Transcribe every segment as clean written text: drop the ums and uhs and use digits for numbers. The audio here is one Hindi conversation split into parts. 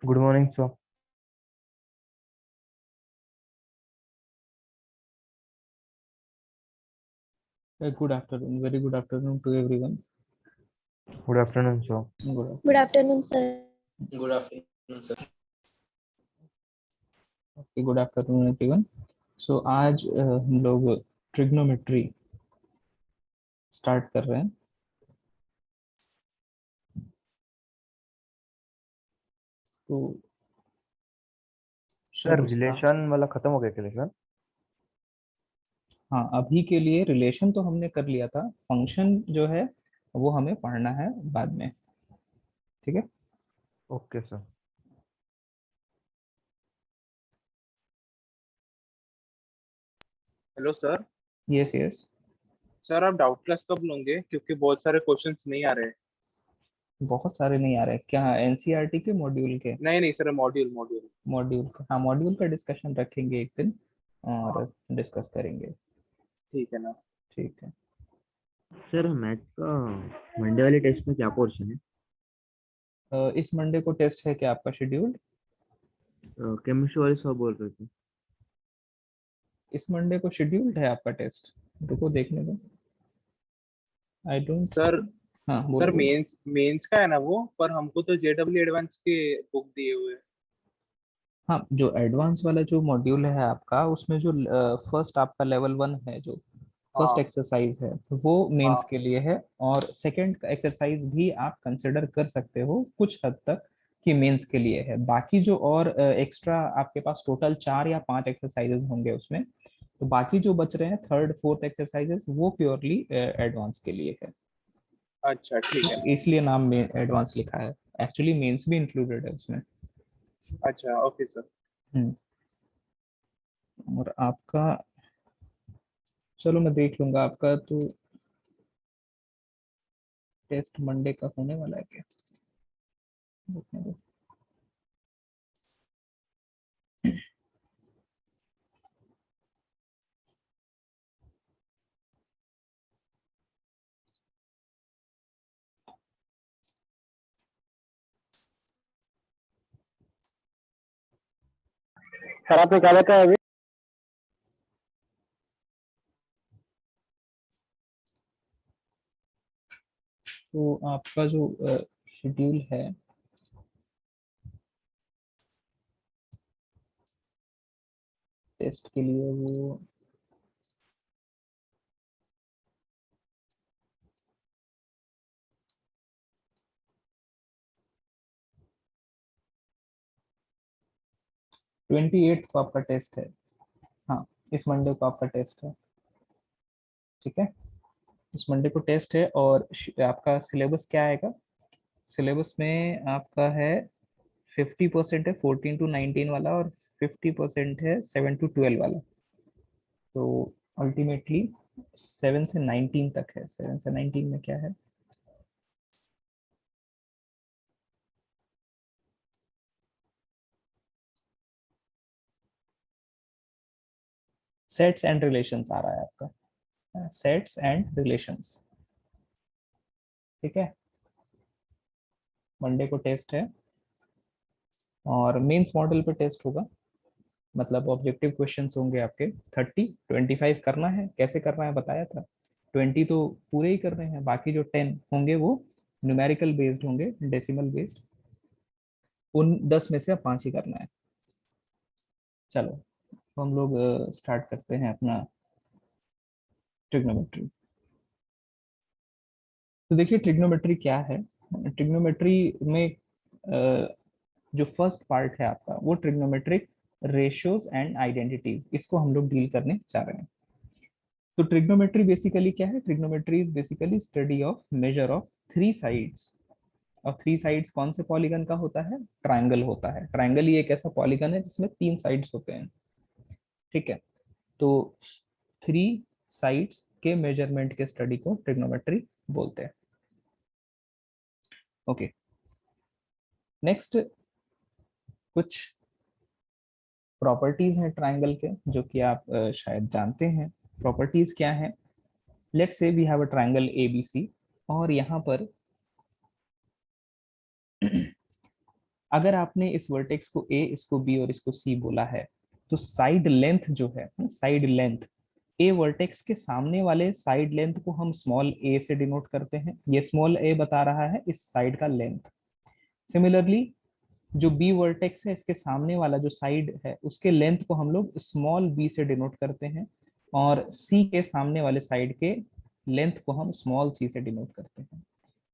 Good morning, sir. Good afternoon. Very good afternoon to everyone. Good afternoon, sir. Good Good afternoon, sir. Good afternoon, sir. Good afternoon everyone. So आज हम लोग ट्रिग्नोमेट्री स्टार्ट कर रहे हैं. तो सर रिलेशन वाला खत्म हो गया क्या सर? हाँ, अभी के लिए रिलेशन तो हमने कर लिया था. फंक्शन जो है वो हमें पढ़ना है बाद में. ठीक है. Okay sir. Hello sir. Yes yes. Sir आप डाउट क्लास कब लोगे, क्योंकि बहुत सारे क्वेश्चंस नहीं आ रहे हैं. बहुत सारे नहीं आ रहे क्या? एनसीईआरटी के मॉड्यूल के? नहीं सर, मॉड्यूल मॉड्यूल मॉड्यूल का, हाँ, मॉड्यूल का डिस्कशन रखेंगे एक दिन और हाँ. डिस्कस करेंगे. ठीक है ना. ठीक है. सर मैथ का मंडे वाले टेस्ट में क्या पोर्शन है? इस मंडे को टेस्ट है क्या आपका शेड्यूल्ड? केमिस्ट्री वाले सर बोल रहे थे. इस मंडे को शेड्यूल्ड है आपका टेस्ट? रुको देखने दो. I don't. सर हाँ सर बोलो बोलो. मेंस मेंस का है ना वो, पर हमको तो जेडब्ल्यू एडवांस के बुक दिए हुए हैं. हाँ, जो एडवांस वाला जो मॉड्यूल है आपका, उसमें जो फर्स्ट आपका लेवल 1 है, जो फर्स्ट हाँ एक्सरसाइज है, वो मेंस हाँ. के लिए है. और सेकंड एक्सरसाइज भी आप कंसिडर कर सकते हो कुछ हद तक कि मेंस के लिए है. बाकी जो और एक्स्ट्रा आपके पास टोटल 4 या 5 एक्सरसाइजेस होंगे उसमें, तो बाकी जो बच रहे हैं थर्ड फोर्थ एक्सरसाइजेस, वो प्योरली एडवांस के लिए है. अच्छा ठीक है. इसलिए नाम में एडवांस लिखा है. एक्चुअली मेंस भी इंक्लूडेड है उसमें. अच्छा ओके सर. हम्म. और आपका, चलो मैं देख लूंगा आपका तो टेस्ट मंडे का होने वाला है क्या, देखने दो. सर आपने क्या बताया अभी? तो आपका जो शेड्यूल है, टेस्ट के लिए वो ट्वेंटी एट को आपका टेस्ट है. हाँ, इस मंडे को आपका टेस्ट है. ठीक है. इस मंडे को टेस्ट है. और आपका सिलेबस क्या आएगा? सिलेबस में आपका है 50% है 14 to 19 वाला, और 50% है 7 to 12 वाला. तो अल्टीमेटली 7 से 19 तक है. 7 से 19 में क्या है? सेट्स एंड रिलेशंस आ रहा है आपका. Sets and relations. ठीक है. मंडे को टेस्ट है और मेंस मॉडल पे टेस्ट होगा. मतलब ऑब्जेक्टिव क्वेश्चंस होंगे आपके 30. 25 करना है. कैसे करना है बताया था. 20 तो पूरे ही करने हैं, बाकी जो 10 होंगे वो न्यूमेरिकल बेस्ड होंगे, डेसिमल बेस्ड. उन 10 में से अब 5 ही करना है. चलो, तो हम लोग स्टार्ट करते हैं अपना ट्रिग्नोमेट्री. तो देखिए ट्रिग्नोमेट्री क्या है. ट्रिग्नोमेट्री में जो फर्स्ट पार्ट है आपका, वो ट्रिग्नोमेट्रिक रेशियोज एंड आइडेंटिटीज, इसको हम लोग डील करने जा रहे हैं. तो ट्रिग्नोमेट्री बेसिकली क्या है? Trigonometry is basically study of measure of 3 sides. और 3 साइड्स कौन से पॉलीगन का होता है? ट्राइंगल होता है. ट्राइंगल ही एक ऐसा पॉलीगन है जिसमें 3 साइड्स होते हैं. ठीक है. तो 3 साइड्स के मेजरमेंट के स्टडी को ट्रिग्नोमेट्री बोलते हैं. ओके. नेक्स्ट, कुछ प्रॉपर्टीज हैं ट्राइंगल के जो कि आप शायद जानते हैं. प्रॉपर्टीज क्या है? Let's say we have a triangle ABC, और यहाँ पर अगर आपने इस वर्टेक्स को ए, इसको बी और इसको सी बोला है, तो साइड लेंथ जो है, साइड लेंथ, ए वर्टेक्स के सामने वाले साइड लेंथ को हम स्मॉल ए से डिनोट करते हैं। ये स्मॉल ए बता रहा है इस साइड का लेंथ। सिमिलरली जो बी वर्टेक्स है, इसके सामने वाला जो साइड है, उसके लेंथ को हम लोग स्मॉल बी से डिनोट करते हैं, और सी के सामने वाले साइड के लेंथ को हम स्मॉल सी से डिनोट करते हैं।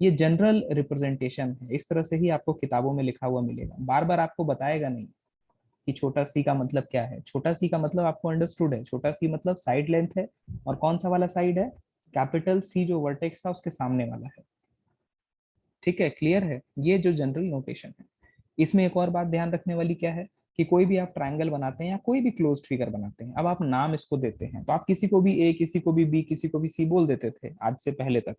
ये जनरल रिप्रेजेंटेशन है, इस तरह से ही आपको किताबों में लिखा हुआ मिलेगा। बार बार आपको बताएगा नहीं कि छोटा सी का मतलब क्या है। छोटा सी का मतलब आपको अंडरस्टूड है, छोटा सी मतलब साइड लेंथ है, और कौन सा वाला साइड है, कैपिटल सी जो वर्टेक्स था उसके सामने वाला है। ठीक है, क्लियर है, ये जो जनरल नोटेशन है। इसमें एक और बात ध्यान रखने वाली क्या है कि कोई भी आप ट्रायंगल बनाते हैं या कोई भी क्लोज्ड फिगर बनाते हैं, अब आप नाम इसको देते हैं, तो आप किसी को भी ए, किसी को भी बी, किसी को भी सी बोल देते थे आज से पहले तक।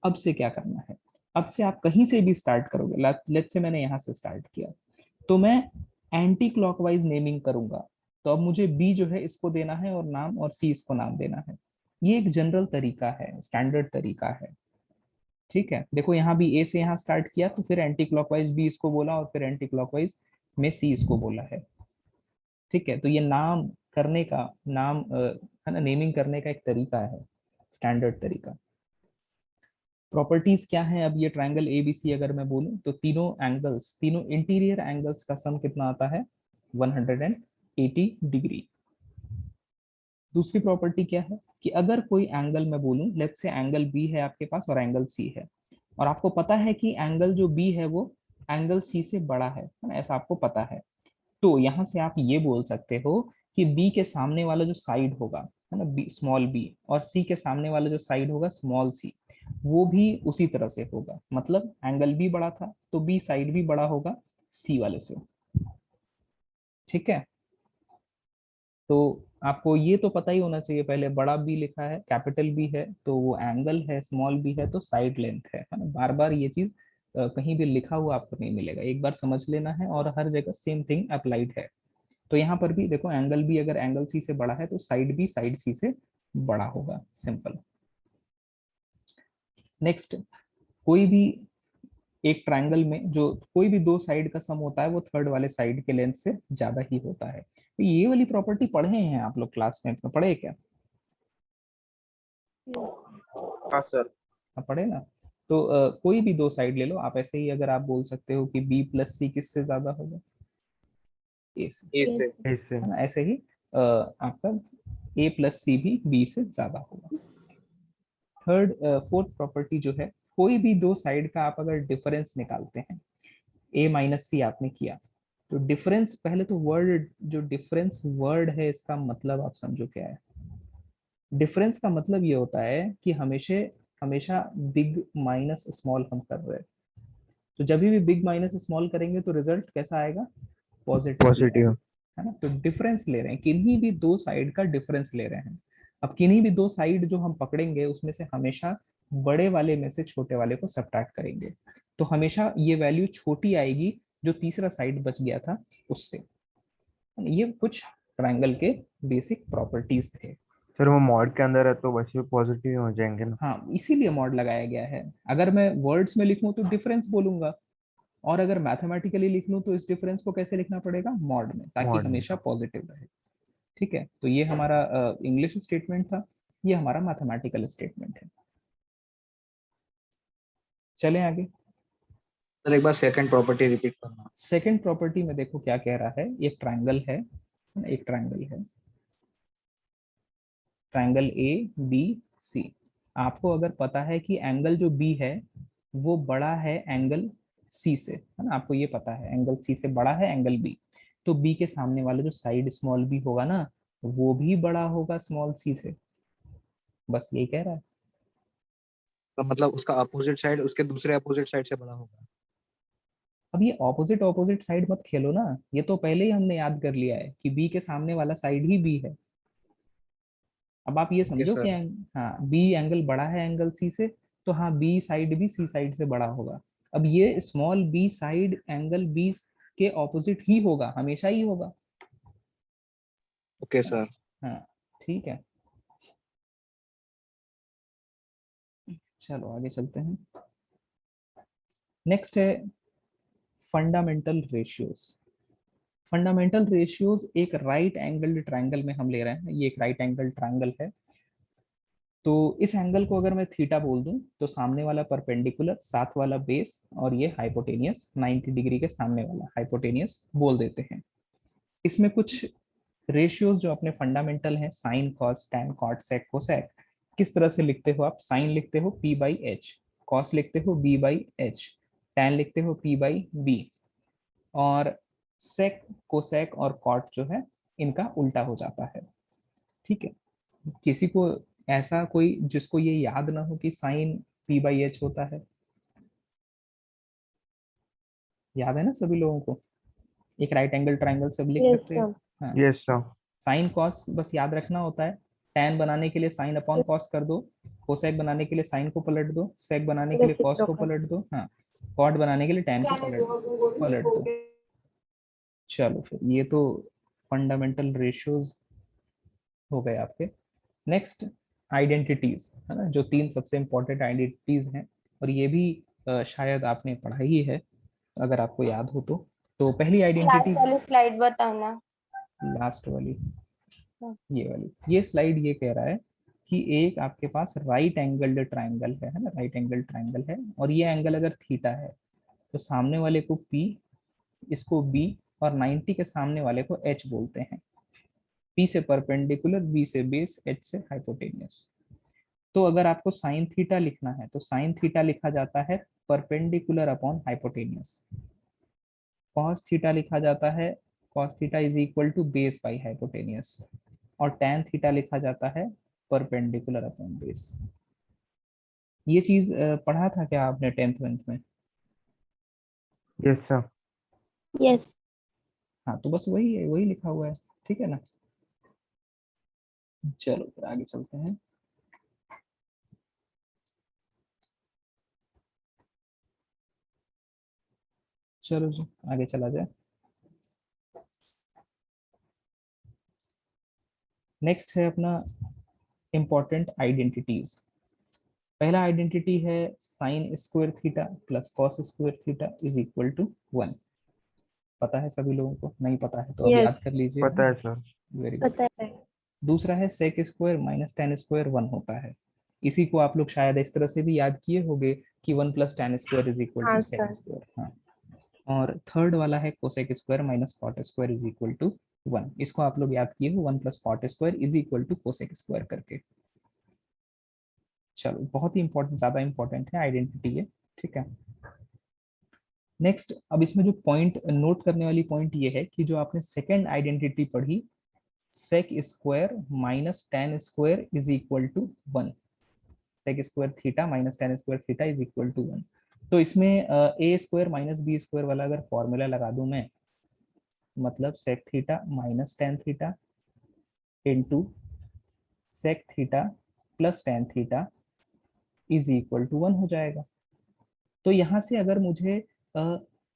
अब से क्या करना है, अब से आप कहीं से भी स्टार्ट करोगे। लेट्स से मैंने यहाँ से स्टार्ट किया, तो मैं एंटी क्लॉकवाइज नेमिंग करूंगा, तो अब मुझे बी जो है इसको देना है और नाम, और सी इसको नाम देना है। ये एक जनरल तरीका है, स्टैंडर्ड तरीका है। ठीक है, देखो यहाँ भी ए से यहाँ स्टार्ट किया, तो फिर एंटी क्लॉकवाइज बी इसको बोला, और फिर एंटी क्लॉकवाइज में सी इसको बोला है। ठीक है, तो ये नाम करने का, नाम है ना, नेमिंग करने का एक तरीका है, स्टैंडर्ड तरीका। प्रॉपर्टीज क्या है, अब ये ट्रायंगल एबीसी अगर मैं बोलूं, तो तीनों एंगल्स, तीनों इंटीरियर एंगल्स का सम कितना आता है, 180 डिग्री। दूसरी प्रॉपर्टी क्या है कि अगर कोई एंगल मैं बोलूं, लेट्स से एंगल बी है आपके पास और एंगल सी है, और आपको पता है कि एंगल जो बी है वो एंगल सी से बड़ा है ना, ऐसा आपको पता है, तो यहाँ से आप ये बोल सकते हो कि बी के सामने वाला जो साइड होगा, है ना, बी स्मॉल बी, और सी के सामने वाला जो साइड होगा स्मॉल सी, वो भी उसी तरह से होगा। मतलब एंगल बी बड़ा था तो बी साइड भी बड़ा होगा सी वाले से। ठीक है, तो आपको ये तो पता ही होना चाहिए, पहले बड़ा बी लिखा है, कैपिटल बी है तो वो एंगल है, स्मॉल बी है तो साइड लेंथ है ना। बार बार ये चीज कहीं भी लिखा हुआ आपको नहीं मिलेगा, एक बार समझ लेना है, और हर जगह सेम थिंग अप्लाइड है। तो यहाँ पर भी देखो, एंगल बी अगर एंगल सी से बड़ा है तो साइड बी साइड सी से बड़ा होगा, सिंपल। नेक्स्ट, कोई भी एक ट्रायंगल में जो कोई भी दो साइड का सम होता है वो थर्ड वाले साइड के लेंथ से ज्यादा ही होता है। तो ये वाली प्रॉपर्टी पढ़े हैं आप लोग क्लास में पढ़े क्या? हाँ सर। हाँ, पढ़े ना। तो कोई भी दो साइड ले लो आप, ऐसे ही अगर आप बोल सकते हो कि बी प्लस सी किससे ज्यादा होगा, ए से, ए से। इससे है ना। ऐसे ही आपका ए प्लस सी भी बी से ज्यादा होगा। थर्ड, फोर्थ प्रॉपर्टी जो है, कोई भी दो साइड का आप अगर डिफरेंस निकालते हैं, ए माइनस सी आपने किया, तो डिफरेंस, पहले तो वर्ड, जो डिफरेंस वर्ड है इसका मतलब आप समझो क्या है। डिफरेंस का मतलब ये होता है कि हमेशा हमेशा बिग माइनस स्मॉल हम कर रहे हैं, तो जब भी बिग माइनस स्मॉल करेंगे तो रिजल्ट कैसा आएगा, पॉजिटिव ही आएगा, पॉजिटिव। है ना। तो डिफरेंस ले रहे हैं, किन्हीं भी दो साइड का डिफरेंस ले रहे हैं। अब किन्हीं भी दो साइड जो हम पकड़ेंगे उसमें से हमेशा बड़े वाले में से छोटे वाले को सब्ट्रैक्ट करेंगे, तो हमेशा ये वैल्यू छोटी आएगी जो तीसरा साइड बच गया था उससे। ये कुछ ट्रायंगल के बेसिक प्रॉपर्टीज थे। सर वो मॉड के अंदर है तो वैसे पॉजिटिव ही हो जाएंगे ना। हाँ, इसीलिए मॉड लगाया गया है। अगर मैं वर्ड्स में लिखूं तो डिफरेंस बोलूंगा, और अगर मैथमेटिकली लिख लूं तो इस डिफरेंस को कैसे लिखना पड़ेगा, मॉड में, ताकि मॉड में। हमेशा पॉजिटिव रहे। ठीक है, तो ये हमारा इंग्लिश स्टेटमेंट था, ये हमारा मैथमेटिकल स्टेटमेंट है। चलें आगे। सर एक बार सेकंड प्रॉपर्टी रिपीट करना। सेकंड प्रॉपर्टी में देखो क्या कह रहा है, एक ट्रायंगल है, एक ट्रायंगल है, ट्रायंगल ए बी सी। आपको अगर पता है कि एंगल जो बी है वो बड़ा है एंगल सी से, है ना, आपको ये पता है एंगल सी से बड़ा है एंगल बी, तो बी के सामने वाला जो साइड स्मॉल बी होगा ना, वो भी बड़ा होगा स्मॉल सी से। बस यही कह रहा है। तो मतलब उसका अपोजिट साइड उसके दूसरे अपोजिट साइड से बड़ा होगा। अब ये ऑपोजिट ऑपोजिट साइड मत खेलो ना, ये तो पहले ही हमने याद कर लिया है कि बी के सामने वाला साइड ही बी है। अब आप ये ओके समझो कि सर। हाँ, बी एंगल बड़ा है एंगल सी से, तो हाँ बी साइड भी सी साइड से बड़ा होगा। अब ये small B side angle B के ऑपोजिट ही होगा, हमेशा ही होगा। Okay sir. हाँ, ठीक है, चलो आगे चलते हैं। नेक्स्ट है फंडामेंटल रेशियोज। फंडामेंटल रेशियोज एक राइट एंगल्ड ट्रायंगल में हम ले रहे हैं, ये एक राइट एंगल ट्रायंगल है। तो इस एंगल को अगर मैं थीटा बोल दूं तो सामने वाला परपेंडिकुलर, साथ वाला बेस और ये हाइपोटेनियस 90 डिग्री के सामने वाला हाइपोटेनियस बोल देते हैं। इसमें कुछ रेशियोज जो अपने फंडामेंटल हैं, साइन, कॉस, टैन, कॉट, सेक, कोसेक, किस तरह से लिखते हो आप? साइन लिखते हो p बाई एच, कॉस लिखते हो b बाई एच, टैन लिखते हो p बाई बी, और सेक, कोसेक और कॉट जो है इनका उल्टा हो जाता है। ठीक है, किसी को ऐसा कोई जिसको ये याद ना हो कि साइन p बाई एच होता है? याद है ना सभी लोगों को? एक राइट एंगल ट्राइंगल सब लिख यस सकते हैं। सर। हाँ, यस सर। साइन कॉस बस याद रखना होता है। टैन बनाने के लिए साइन अपॉन कॉस कर दो, कोसेक बनाने के लिए साइन को पलट दो, सेक बनाने के लिए कॉस को रेसिप्रोकल। पलट दो, हाँ, कॉट बनाने के लिए टैन को पलट दो। चलो फिर ये तो फंडामेंटल रेशियोज हो गए आपके। नेक्स्ट आइडेंटिटीज है ना, जो तीन सबसे इंपॉर्टेंट आइडेंटिटीज हैं, और ये भी शायद आपने पढ़ा ही है अगर आपको याद हो तो पहली लास्ट आइडेंटिटी, वाली स्लाइड बताना। लास्ट वाली, हाँ। ये वाली, ये स्लाइड ये कह रहा है कि एक आपके पास राइट एंगल्ड ट्राइंगल है ना, राइट एंगल ट्राइंगल है, और ये एंगल अगर थीटा है तो सामने वाले को P, इसको B, और 90 के सामने वाले को H बोलते हैं। P से परपेंडिकुलर, B से बेस, H से हाइपोटेनियस। तो अगर आपको साइन थीटा लिखना है तो साइन थीटा लिखा जाता है perpendicular upon hypotenuse. Cos theta लिखा जाता है, cos theta is equal to base by hypotenuse, और टैन थीटा लिखा जाता है परपेंडिकुलर अपॉन बेस। ये चीज पढ़ा था क्या आपने 10th 11th में? Yes sir. यस। हाँ, तो बस वही है, वही लिखा हुआ है। ठीक है ना, चलो फिर आगे चलते हैं। चलो जी आगे चला जाए। नेक्स्ट है अपना इंपॉर्टेंट आइडेंटिटीज। पहला आइडेंटिटी है sine square theta plus cos square theta is equal to 1। पता है सभी लोगों को? नहीं पता है तो अब यस याद कर लीजिए। पता है सर। Very good. पता है। दूसरा है sec square minus tan square 1 होता है। इसी को आप लोग शायद इस तरह से भी याद किए होंगे कि 1 plus tan square is equal to हाँ सेक सर। स्क्वायर। हाँ, और थर्ड वाला है cosec square minus cot square is equal to 1। इसको आप लोग याद किए हो 1 plus cot square is equal to cosec square करके। चलो, बहुत ही इंपॉर्टेंट, ज्यादा इंपॉर्टेंट है आइडेंटिटी है। ठीक है, नेक्स्ट अब इसमें जो पॉइंट नोट करने वाली पॉइंट ये है कि जो आपने सेकेंड आइडेंटिटी पढ़ी, sec square minus tan square is equal to 1, sec square theta minus tan square theta is equal to 1। तो इसमें A square minus B square वाला अगर फॉर्मूला लगा दूं मैं, मतलब sec theta minus tan theta into sec theta plus tan theta is equal to 1 हो जाएगा। तो यहाँ से अगर मुझे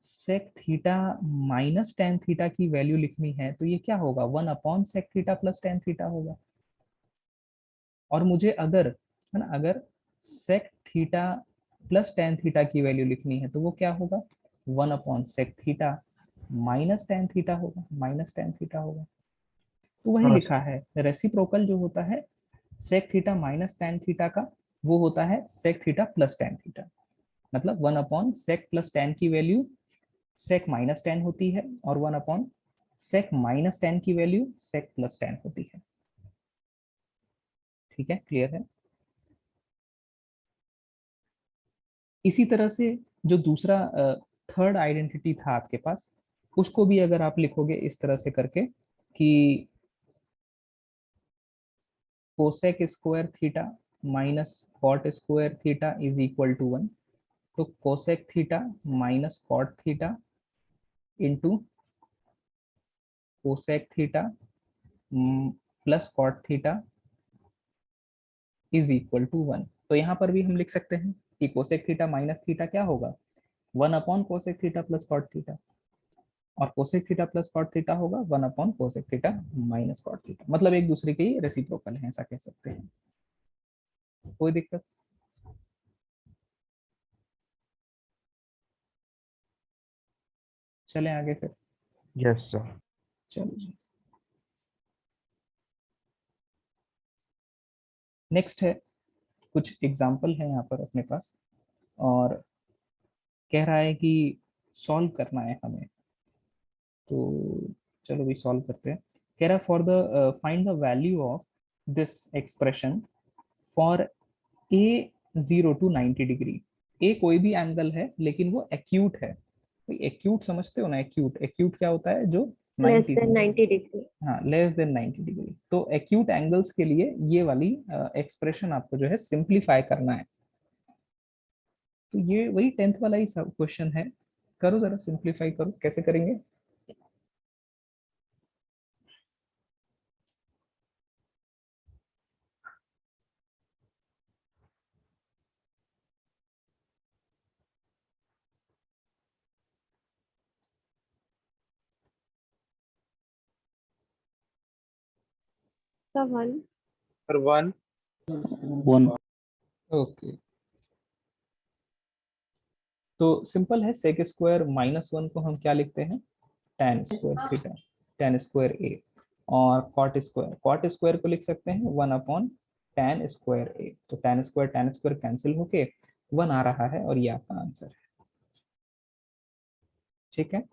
sec theta minus tan theta की वैल्यू लिखनी है तो ये क्या होगा? 1 upon sec theta plus tan theta होगा। और मुझे अगर, है ना, अगर sec theta plus tan theta की वैल्यू लिखनी है तो वो क्या होगा? 1 upon sec theta minus tan theta होगा, माइनस टेन थीटा होगा। तो वही हाँ लिखा है, रेसिप्रोकल जो होता है sec theta minus tan theta का, वो होता है sec theta plus tan theta. मतलब 1 अपॉन सेक प्लस टेन की वैल्यू सेक माइनस टेन होती है, और 1 अपॉन सेक माइनस टेन की वैल्यू सेक प्लस टेन होती है। ठीक है, क्लियर है? इसी तरह से जो दूसरा थर्ड आइडेंटिटी था आपके पास, उसको भी अगर आप लिखोगे इस तरह से करके कि cosec square theta minus cot square theta is equal to 1, तो cosec theta minus cot theta into cosec theta plus cot theta is equal to 1। तो यहाँ पर भी हम लिख सकते हैं कि कोसेक थीटा माइनस थीटा क्या होगा? 1 upon cosec theta plus cot theta, और cosec theta plus cot theta होगा 1 upon cosec theta minus cot theta. मतलब एक दूसरे के रेसिप्रोकल है, ऐसा कह सकते हैं। कोई दिक्कत? चलें आगे फिर। Yes sir. चलो जी, नेक्स्ट है, कुछ एग्जाम्पल है यहाँ पर अपने पास, और कह रहा है कि सॉल्व करना है हमें। तो चलो भी सॉल्व करते हैं। कह रहा है for the find the value of this expression for A 0 to 90 degree. A कोई भी एंगल है लेकिन वो एक्यूट है। तो एक्यूट समझते हो ना, एक्यूट, एक्यूट क्या होता है, जो लेस 90 देन 90 डिग्री। हाँ, लेस देन 90 डिग्री। तो एक्यूट एंगल्स के लिए ये वाली एक्सप्रेशन आपको जो है सिंप्लीफाई करना है। तो ये वही 10th वाला ही सब क्वेश्चन है। करो जरा सिंप्लीफाई करो, कैसे करेंगे? तो 1 पर 1 ओके, तो सिंपल है। सेक स्क्वायर -1 को हम क्या लिखते हैं, tan square theta, tan square A. और कॉट स्क्वायर को लिख सकते हैं 1 tan स्क्वायर ए। तो tan स्क्वायर कैंसिल होके 1 आ रहा है, और ये आपका आंसर है। ठीक है,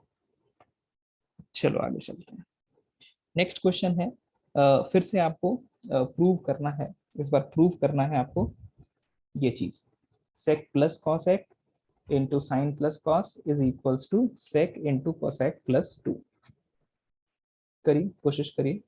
चलो आगे चलते हैं। नेक्स्ट क्वेश्चन है, फिर से आपको प्रूव करना है, इस बार प्रूव करना है आपको ये चीज, sec plus cosec into sine plus cos is equals to sec into cosec plus 2। करिए, कोशिश करिए।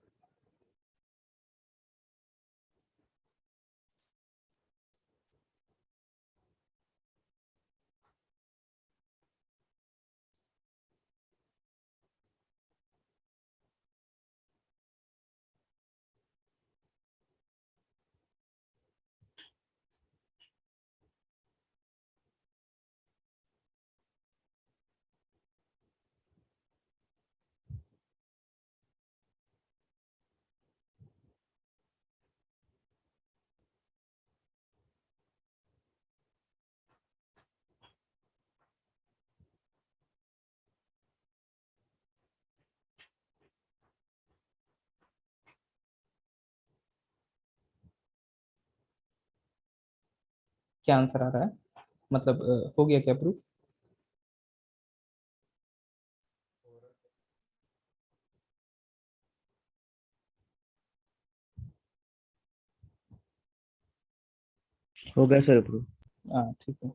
क्या आंसर आ रहा है, मतलब हो गया क्या प्रूफ? हो गया सर प्रूफ। हाँ ठीक है।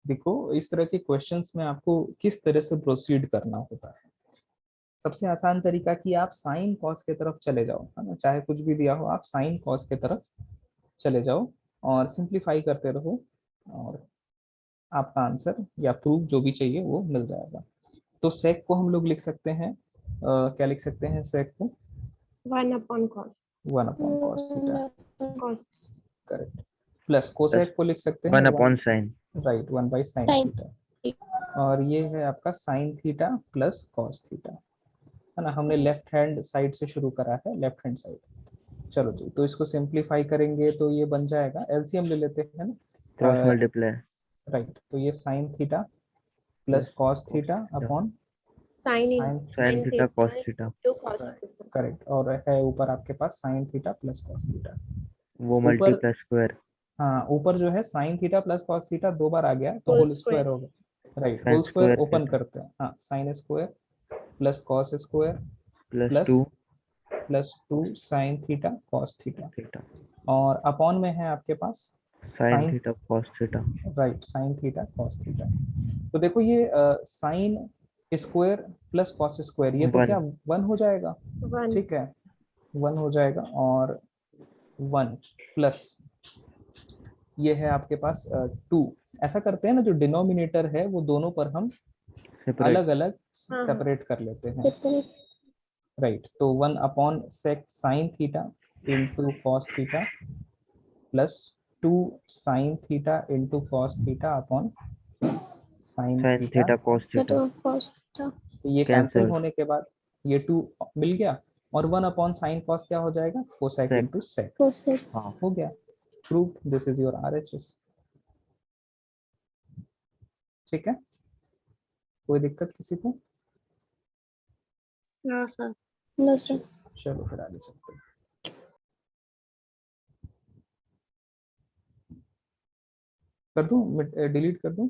देखो, इस तरह के क्वेश्चंस में आपको किस तरह से प्रोसीड करना होता है। सबसे आसान तरीका कि आप साइन कॉस की तरफ चले जाओ, है ना, चाहे कुछ भी दिया हो आप साइन कॉस की तरफ चले जाओ और सिंप्लीफाई करते रहो, और आपका आंसर या प्रूफ जो भी चाहिए वो मिल जाएगा। तो सेक को हम लोग लिख सकते हैं, क्या लिख सकते हैं सेक को? 1/cos 1/cos theta, cos correct. Plus cosec को लिख सकते हैं 1/sin। Right, 1/sin sin theta. और ये है आपका sign theta plus cos theta, है ना। हमने लेफ्ट हैंड साइड से शुरू करा है, लेफ्ट हैंड साइड। चलो जी, तो इसको सिंप्लीफाई करेंगे तो ये बन जाएगा, एलसीएम ले लेते हैं क्रॉस ना, मल्टीप्लाई राइट। तो ये sine theta plus plus cos theta upon sin sine, sin theta cos theta, into cos theta। Correct. और है ऊपर आपके पास sine theta plus cos theta. वो ऊपर, मल्टीप्लाई स्क्वायर हाँ ऊपर जो है sine theta plus cos theta 2 बार आ गया तो Whole होल square। स्क्वायर हो गया, right. sin whole square square open theta करते हैं, हाँ, sine square plus cos square plus plus 2 plus 2 sine theta cos theta. Theta और अपॉन में है आपके पास sin sine, theta cos theta. Right, sine theta cos theta. तो देखो ये sine square plus cos square, ये तो 1 क्या 1 हो जाएगा, 1 ठीक है, 1 हो जाएगा। और 1 प्लस ये है आपके पास 2। ऐसा करते हैं ना, जो डिनोमिनेटर है वो दोनों पर हम सेपरेट अलग अलग हाँ। सेपरेट कर लेते हैं, separate राइट। तो 1 sec sine theta into cos theta plus 2 sine theta into cos theta upon sine sin theta. Theta cos that theta of cos theta। तो ये कैंसिल कैंसल होने के बाद ये 2 मिल गया, और 1/sin कॉस क्या हो जाएगा, cosec sec। Into sec. cosec। हाँ हो गया proof, this is your RHS. ठीक है, कोई दिक्कत किसी को? No sir. No sir. चलो फिर आगे चलते हैं। कर दूं, डिलीट कर दूं?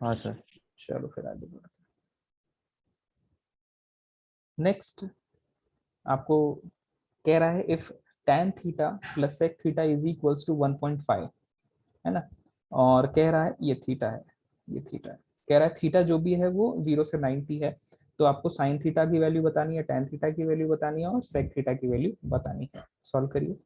हाँ सर। चलो फिर आगे बढ़ते हैं। नेक्स्ट आपको कह रहा है if tan theta plus sec theta is equals to 1.5, है ना, और कह रहा है ये थीटा है, ये थीटा है, कह रहा है थीटा जो भी है वो 0 से 90 है, तो आपको साइन थीटा की वैल्यू बतानी है, tan थीटा की वैल्यू बतानी है और sec थीटा की वैल्यू बतानी है। सॉल्व करिए।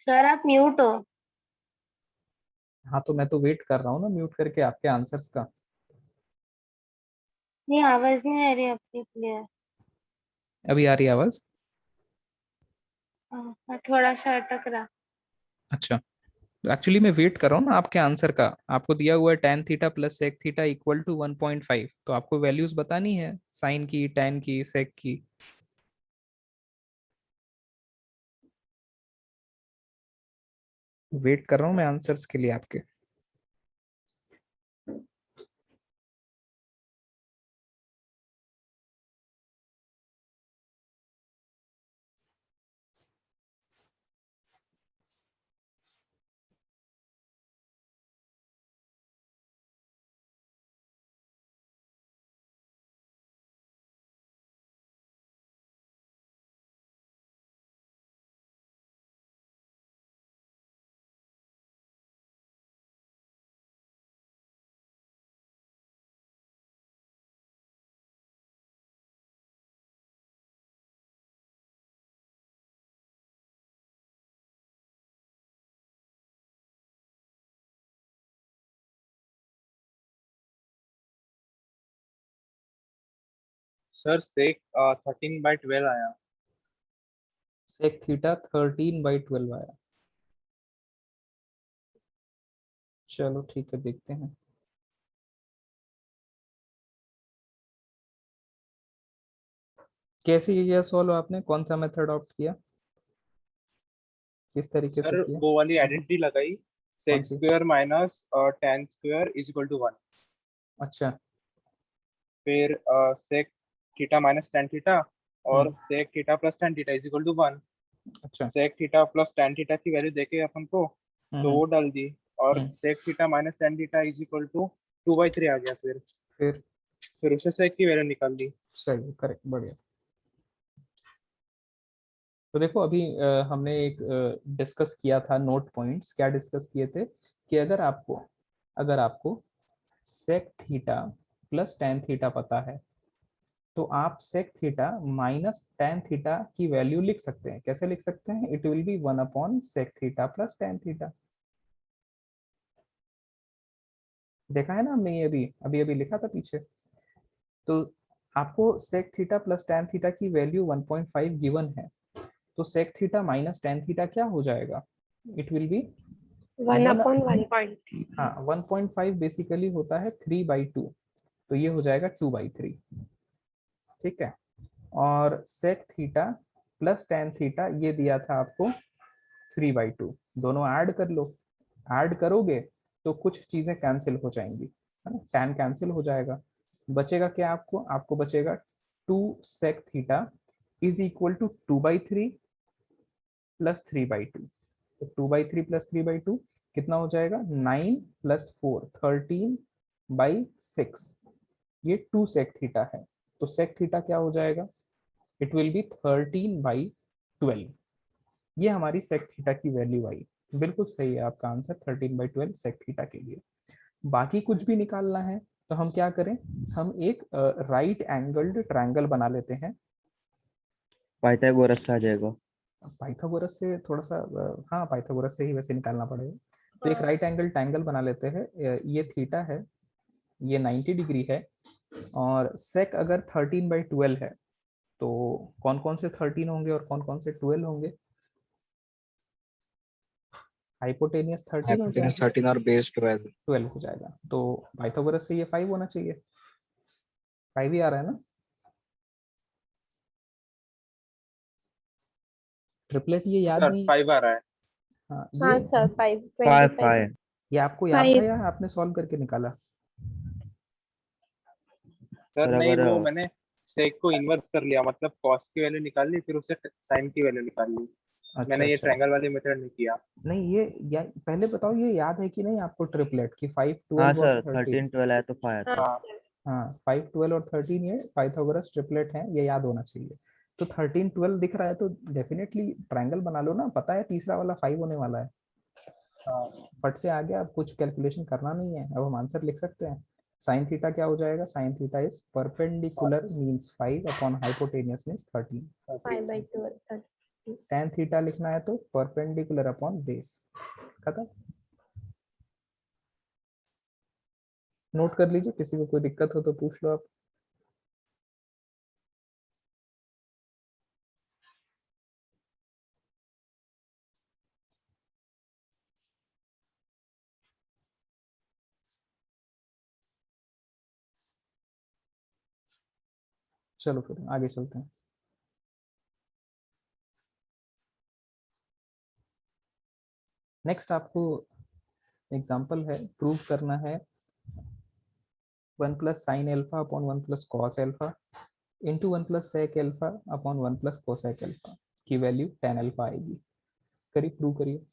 सर आप म्यूट हो। हाँ तो मैं तो वेट कर रहा हूँ ना म्यूट करके आपके आंसर्स का। नहीं, आवाज नहीं आ रही आपकी क्लियर। अभी आ रही है आवाज? थोड़ा सा अटक रहा। अच्छा, एक्चुअली मैं वेट कर रहा हूँ ना आपके आंसर का। आपको दिया हुआ है tan theta plus sec theta equal to 1.5, तो आपको वैल्यूज बतानी है साइन की, tan की, sec की। वेट कर रहा हूँ मैं आंसर्स के लिए आपके। सर सेक 13/12 आया। sec थीटा 13/12 आया। चलो ठीक है, देखते हैं। कैसे किया सॉल्व आपने, कौन सा मेथड ऑप्ट किया, किस तरीके से सर किया? वो वाली आइडेंटिटी लगाई, कौन सेक सी? Square minus tan square is equal to 1। अच्छा। फिर sec theta minus tan theta और हम्म। Sec theta plus tan theta is equal to 1। अच्छा। Sec theta plus tan theta की वैल्यू देके अपन को, तो हम्म। वो डाल दी। और हम्म। Sec theta minus tan theta is equal to 2/3 आ गया। फिर फिर उससे सेक की वैल्यू निकाल दी। सही, करेक्ट, बढ़िया। तो देखो अभी हमने एक डिस्कस किया था नोट पॉइंट्स, क्या डिस्कस किए थे कि अगर आपको sec theta plus tan theta पता है तो आप sec theta minus tan theta की वैल्यू लिख सकते हैं। कैसे लिख सकते हैं? It will be 1/sec theta plus tan theta. देखा है ना हमने, ये अभी अभी अभी लिखा था पीछे। तो आपको sec theta plus tan theta की वैल्यू 1.5 गिवन है, तो sec theta minus tan theta क्या हो जाएगा? It will be 1/1. हाँ 1.5 बेसिकली होता है 3/2, तो ये हो जाएगा 2/3। ठीक है, और sec theta plus tan theta ये दिया था आपको 3/2। दोनों ऐड कर लो, ऐड करोगे तो कुछ चीजें कैंसिल हो जाएंगी, है ना, tan कैंसिल हो जाएगा, बचेगा क्या आपको, आपको बचेगा 2 sec theta is equal to 2/3 plus 3/2। तो 2/3 प्लस 3/2 कितना हो जाएगा, 9 प्लस 4 13/6। ये 2 sec थीटा है, तो sec थीटा क्या हो जाएगा, इट विल बी 13/12। ये हमारी sec थीटा की वैल्यू आई। बिल्कुल सही है आपका आंसर, 13/12 sec थीटा के लिए। बाकी कुछ भी निकालना है तो हम क्या करें, हम एक राइट एंगल्ड ट्रायंगल बना लेते हैं। पाइथागोरस से आ जाएगा। पाइथागोरस से थोड़ा सा हाँ पाइथागोरस से ही वैसे निकालना पड़ेगा। तो एक राइट एंगल ट्रायंगल बना लेते हैं। ये थीटा है, ये 90 डिग्री है, और सेक अगर 13/12 है तो कौन कौन से 13 होंगे और कौन कौन से 12 होंगे, हाइपोटेनियस 13 हो हाइपोटेनस जाएगा, 13 और बेस 12। 12 हो जाएगा। तो पाइथागोरस से ये 5 होना चाहिए, 5 ही आ रहा है ना। ट्रिपलेट ये याद सर नहीं, 5 आ रहा है। हाँ हाँ ये सर 5 फाइव 25। फाइव ये आपको याद था 5। या आपने सॉल्व करके निकाला। सर सर नहीं, अगर वो मैंने सेक को इन्वर्स कर लिया, मतलब कॉस की वैल्यू निकाल ली, फिर उसे साइन की वैल्यू निकाल ली। अच्छा मैंने ये अच्छा, ट्रायंगल वाली मेथड नहीं किया। नहीं ये पहले बताओ ये याद है कि नहीं आपको ट्रिपलेट की 5 हाँ 12 और सर, 13। 13 12 है तो 5 हाँ आता। हाँ। सर। हाँ 5 12 और 13 ये पाइथागोरस ट्रिपलेट है, ये याद होना चाहिए। तो 13 12 दिख रहा है तो डेफिनेटली ट्रायंगल बना लो ना, पता है तीसरा वाला 5 होने वाला है। हाँ। फट से आ गया, अब कुछ कैलकुलेशन करना नहीं है, अब हम आंसर लिख सकते हैं। साइन थीटा क्या हो जाएगा, sine theta is perpendicular means 5 upon hypotenuse means 13। 5/12 tan theta लिखना है तो परपेंडिकुलर अपॉन बेस, खत्म। नोट कर लीजिए, किसी को कोई दिक्कत हो तो पूछ लो आप। चलो फिर आगे चलते हैं। नेक्स्ट आपको एग्जांपल है, प्रूव करना है 1 plus sine alpha upon 1 plus cos alpha into 1 plus sec alpha upon 1 plus cosec alpha की वैल्यू tan एल्फा आएगी। करिए, प्रूव करिए।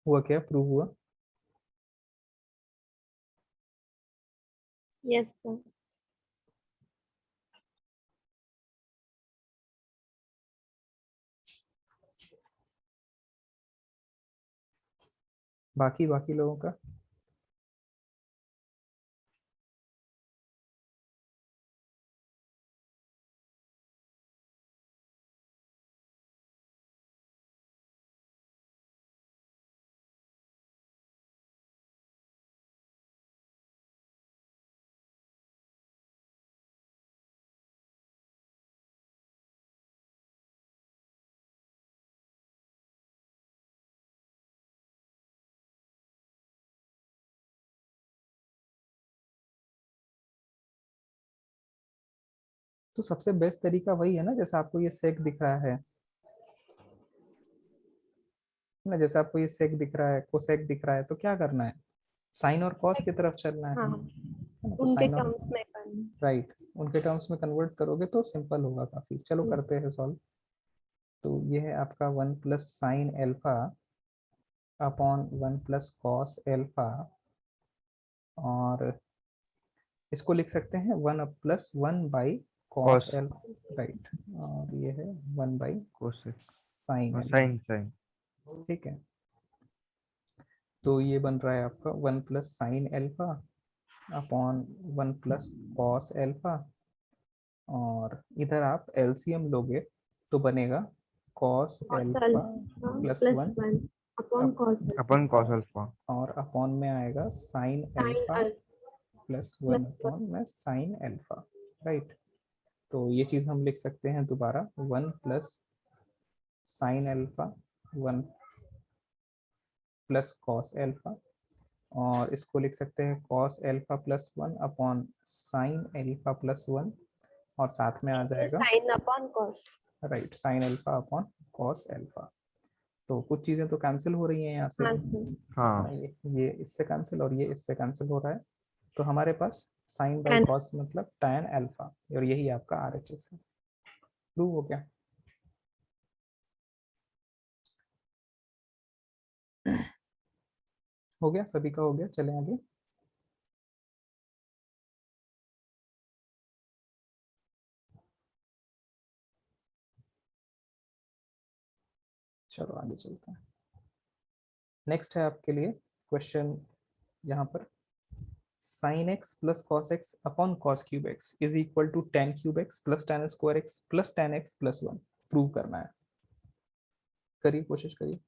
हुआ क्या, प्रूव हुआ। Yes sir. बाकी बाकी लोगों का तो सबसे बेस्ट तरीका वही है ना, जैसे आपको ये सेक दिख रहा है, ना, जैसे आपको ये सेक दिख रहा है, कोसेक दिख रहा है, तो क्या करना है, साइन और कॉस की तरफ चलना है हाँ ना? तो उनके साइन और, टर्म्स में करना। राइट, उनके टर्म्स में कन्वर्ट करोगे तो सिंपल होगा काफी। चलो हम्म, करते हैं सॉल्व। तो ये है आपका 1 + sin alpha upon 1 + cos alpha, और इसको लिख सकते हैं 1 + 1/cos कॉस अल्फा, राइट, और ये है 1/sin कोसेक और अल्फा। Sign sign. ठीक है, तो ये बन रहा है आपका 1 + sin alpha upon 1 + cos alpha, और इधर आप एलसीएम लोगे तो बनेगा cos cos alpha alpha plus plus 1 one upon cos alpha upon cos alpha. और अपॉन में आएगा sin sin alpha alpha plus plus 1 upon में sin अल्फा, राइट। तो ये चीज़ हम लिख सकते हैं दोबारा, 1 + sin अल्फा 1 + cos अल्फा, और इसको लिख सकते हैं cos alpha plus 1 upon sin alpha plus 1, और साथ में आ into जाएगा, sin upon cos। Right, sin alpha upon cos alpha. तो कुछ चीज़ें तो कैंसिल हो रही हैं यहाँ से, हाँ सर। हाँ ना, ये इससे कैंसिल और ये इससे कैंसिल हो रहा है, तो हमारे पास साइन बाई tan कॉस मतलब tan अल्फा, और यही आपका RHS है। प्रूव हो गया। हो गया, सभी का हो गया, चलें आगे। चलो आगे चलते हैं। नेक्स्ट है आपके लिए क्वेश्चन यहाँ पर, sin x plus cos x upon cos cube x is equal to tan cube x plus tan square x plus tan x plus 1 prove करना है। करिए, कोशिश करिए।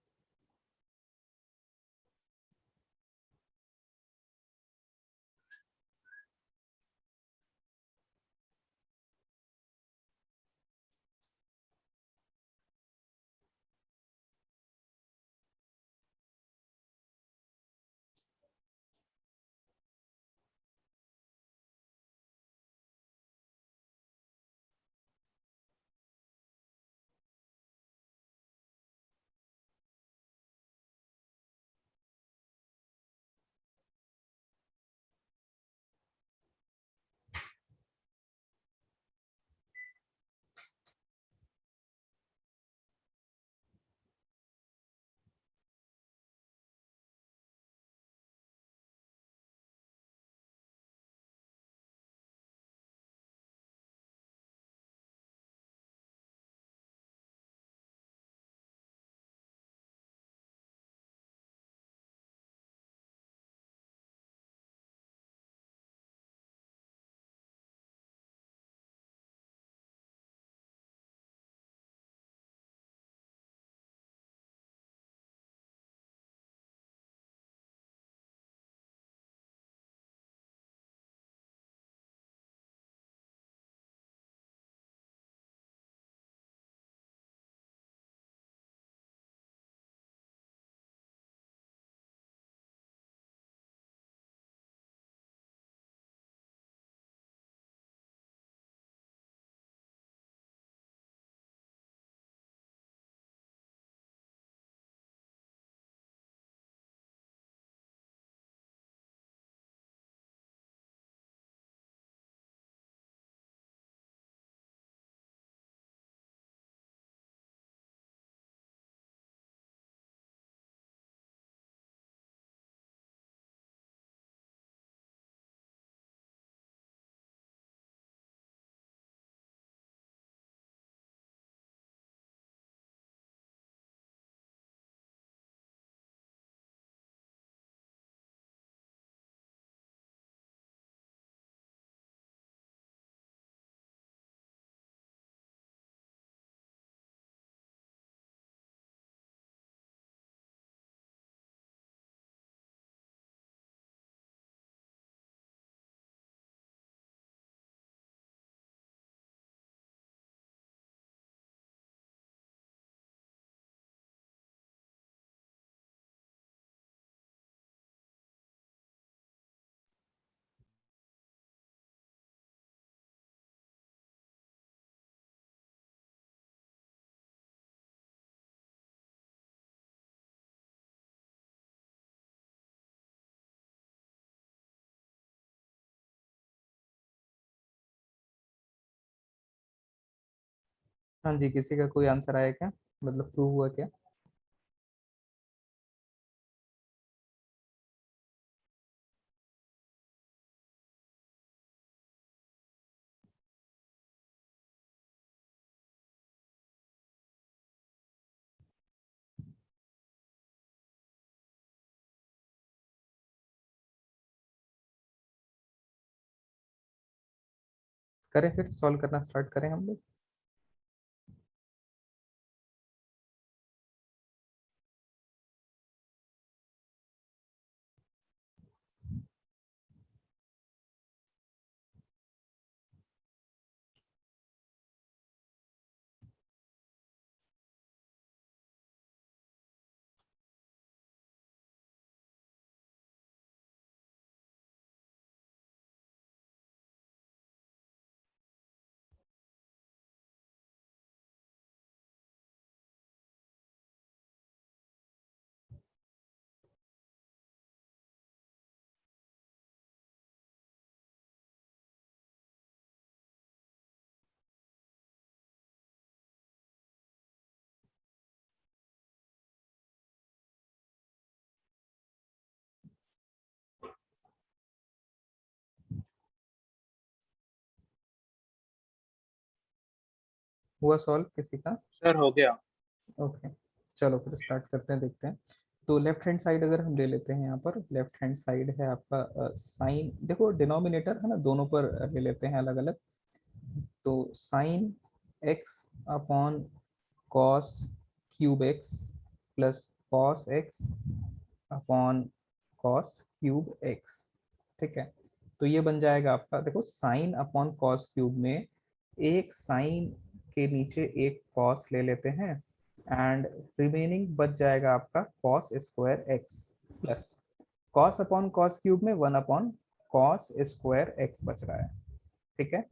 हाँ जी, किसी का कोई आंसर आया क्या, मतलब प्रूव हुआ क्या? करें फिर सॉल्व करना स्टार्ट करें हम लोग। हुआ सॉल्व किसी का? सर हो गया। ओके, चलो फिर स्टार्ट करते हैं, देखते हैं। तो लेफ्ट हैंड साइड अगर हम ले लेते हैं, यहाँ पर लेफ्ट हैंड साइड है आपका साइन, देखो डिनोमिनेटर है ना, दोनों पर ले लेते हैं अलग अलग। तो sine x upon cos cube x plus cos x upon cos cube x, ठीक है। तो ये बन जाएगा आपका, देखो साइन अपॉन कॉस क्यूब में एक साइन के नीचे एक कॉस ले लेते हैं, एंड रिमेनिंग बच जाएगा आपका cos square x plus cos upon cos cube में 1 अपॉन कॉस स्क्वायर एक्स बच रहा है, ठीक है।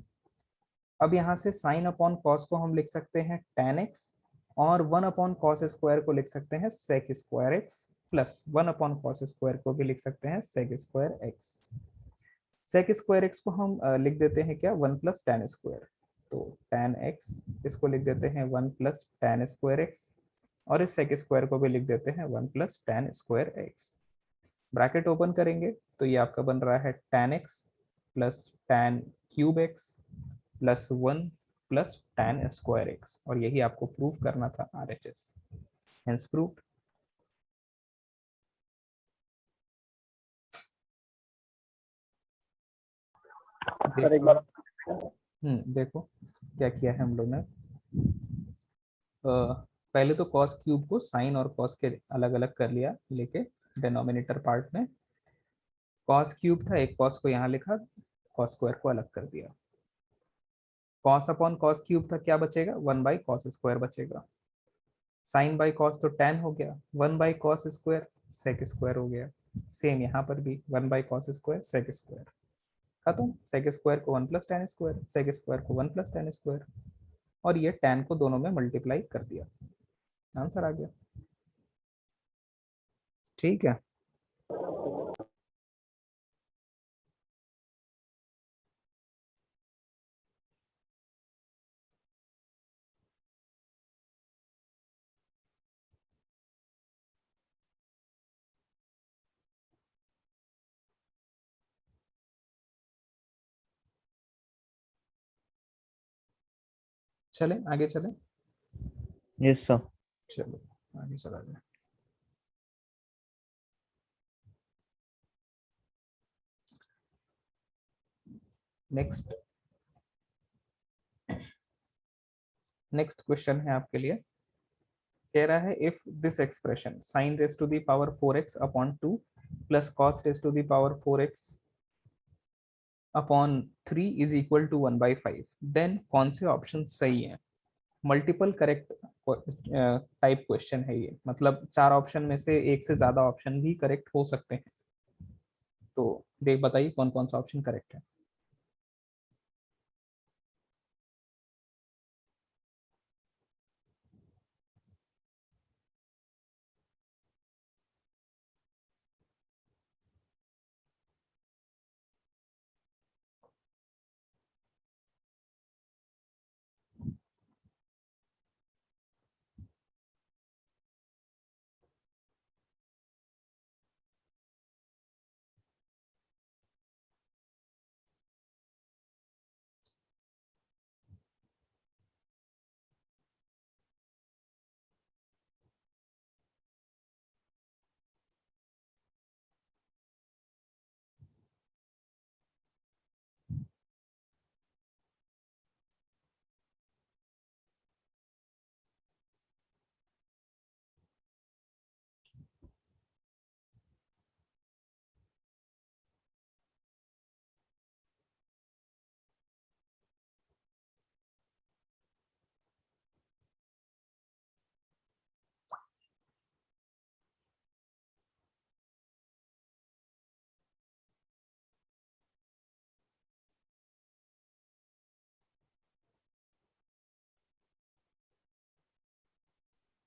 अब यहाँ से साइन अपॉन कॉस को हम लिख सकते हैं tan x, और 1 अपॉन कॉस स्क्वायर को लिख सकते हैं sec square x, plus 1 upon cos square को भी लिख सकते हैं sec square x. Sec square x को हम लिख देते हैं क्या, 1 प्लस टैन स्क्वायर। तो tan x इसको लिख देते हैं 1 प्लस टैन स्क्वायर एक्स, और इस सेक स्क्वायर को भी लिख देते हैं 1 plus tan square x. Bracket open करेंगे तो ये आपका बन रहा है tan x plus tan cube x plus 1 plus tan square x, और यही आपको प्रूव करना था RHS, हेंस प्रूव्ड। सर एक बार देखो क्या किया है हम लोग ने। पहले तो कॉस क्यूब को साइन और कॉस के अलग अलग कर लिया लेके डिनोमिनेटर पार्ट में। कॉस क्यूब था, एक कॉस को यहाँ लिखा, कॉस स्क्वायर को अलग कर दिया। कॉस अपॉन कॉस क्यूब था, क्या बचेगा, 1 बाई कॉस स्क्वायर बचेगा। साइन बाई कॉस तो tan हो गया, 1 by cos square sec square हो गया। सेम यहाँ पर भी 1 by cos square sec square, खत्म। सेक स्क्वायर को 1 plus tan square, sec square को 1 प्लस टैन स्क्वायर, और ये tan को दोनों में मल्टीप्लाई कर दिया, आंसर आ गया, ठीक है। चले आगे चले, यस सर। चलो आगे चला जाए। नेक्स्ट नेक्स्ट क्वेश्चन है आपके लिए, कह रहा है if this expression sine raise to the power 4x upon 2 plus cos raise to the power 4x upon 3 is equal to 1/5, then कौन से ऑप्शन सही है। मल्टीपल करेक्ट टाइप क्वेश्चन है ये, मतलब 4 ऑप्शन में से एक से ज्यादा ऑप्शन भी करेक्ट हो सकते हैं। तो देख बताइए कौन कौन सा ऑप्शन करेक्ट है।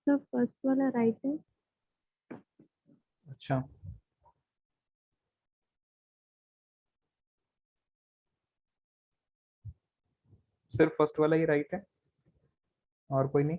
सर फर्स्ट वाला राइट है। अच्छा, सिर्फ फर्स्ट वाला ही राइट है और कोई नहीं?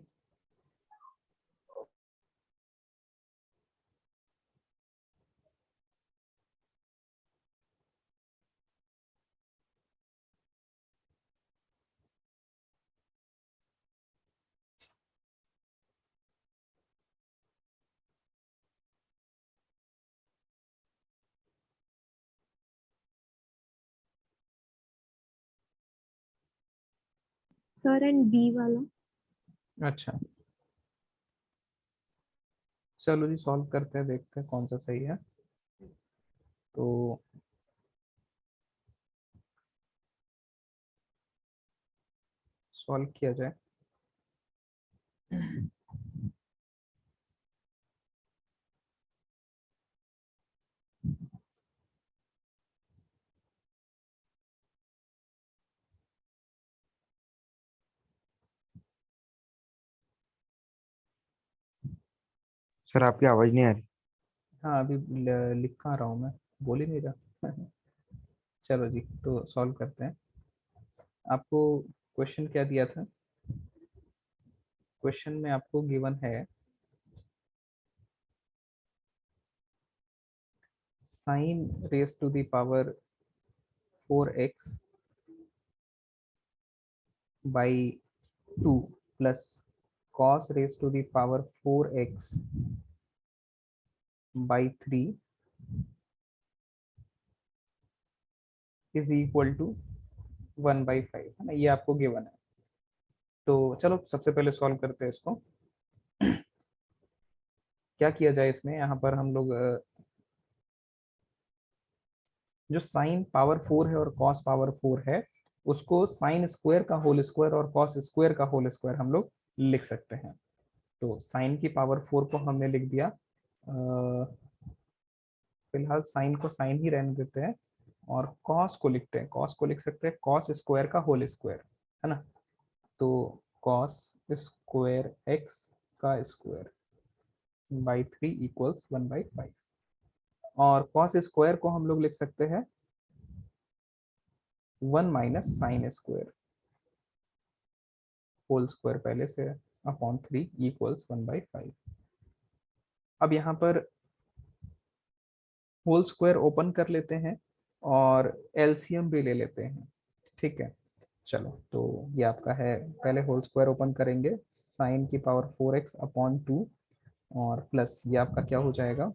सर एंड बी वाला। अच्छा, चलो जी सॉल्व करते हैं, देखते हैं कौन सा सही है। तो सॉल्व किया जाए। सर आपकी आवाज नहीं आ रही। हाँ, अभी लिख कहाँ रहा हूँ मैं, बोल ही नहीं रहा। चलो जी, तो सॉल्व करते हैं। आपको क्वेश्चन क्या दिया था? क्वेश्चन में आपको गिवन है sine raise to the power 4x by 2 plus cos raise to the power 4x by 3 is equal to 1/5, है ना, ये आपको गिवन है। तो चलो सबसे पहले सॉल्व करते हैं इसको। क्या किया जाए इसमें, यहाँ पर हम लोग जो साइन पावर 4 है और कॉस पावर 4 है, उसको साइन स्क्वायर का होल स्क्वायर और कॉस स्क्वायर का होल स्क्वायर हम लोग लिख सकते हैं। तो साइन की पावर 4 को हमने लिख दिया, फिलहाल साइन को साइन ही रहने देते हैं, और कॉस को लिखते हैं, कॉस को लिख सकते हैं कॉस स्क्वायर का होल स्क्वायर, है ना। तो कॉस स्क्वायर एक्स का स्क्वायर बाई 3 इक्वल्स 1/5, और कॉस स्क्वायर को हम लोग लिख सकते हैं 1 minus sine square whole square पहले से अपॉन 3 इक्वल्स 1/5। अब यहाँ पर होल स्क्वायर ओपन कर लेते हैं और एलसीएम भी ले लेते हैं, ठीक है। चलो, तो ये आपका है, पहले होल स्क्वायर ओपन करेंगे, साइन की पावर 4x अपॉन 2, और प्लस ये आपका क्या हो जाएगा,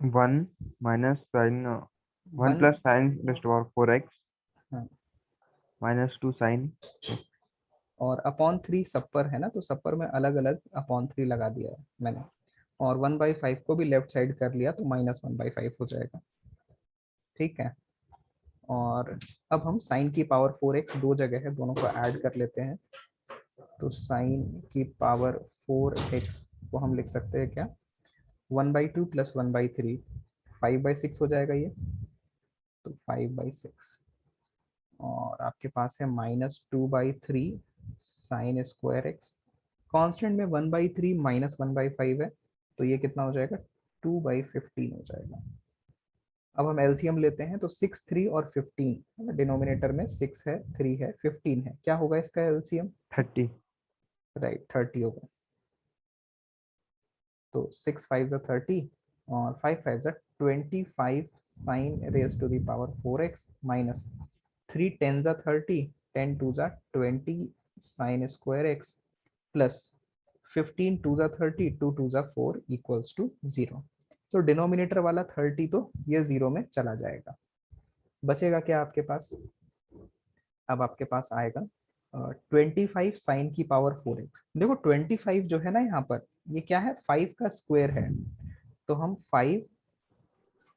1 minus sine 1 one, plus sine raised power 4x हाँ, माइनस 2 साइन। और अपॉन 3 सब पर है ना, तो सब पर मैं अलग अलग अपॉन 3 लगा दिया है मैंने, और 1/5 को भी लेफ्ट साइड कर लिया, तो -1/5 हो जाएगा, ठीक है। और अब हम साइन की पावर 4x दो जगह है, दोनों को ऐड कर लेते हैं। तो साइन की पावर 4x को हम लिख सकते हैं क्या, 1/2 प्लस 1/3, 5/6 हो जाएगा ये, तो 5/6, और आपके पास है -2/3 साइन स्क्वायर एक्स, कॉन्स्टेंट में 1/3 -1/5 है, तो ये कितना हो जाएगा, 2/15 हो जाएगा। अब हम एलसीएम लेते हैं, तो 6, 3 और 15, डिनोमिनेटर में 6 है, 3 है, 15 है, क्या होगा इसका एलसीएम, 30। राइट, 30 होगा। तो 6 5 जा 30 और 5 5 जा 25 sine raise to the power 4x minus 3 10 जा 30, 10 2 जा 20 साइन स्क्वायर एक्स प्लस 15 2 जा 30, 2 2 जा 4 इक्वल्स टू 0। तो डिनोमिनेटर वाला 30 तो ये 0 में चला जाएगा, बचेगा क्या आपके पास, अब आपके पास आएगा 25 साइन की पावर 4x। देखो 25 जो है ना यहाँ पर, ये क्या है, 5 का स्क्वायर है, तो हम 5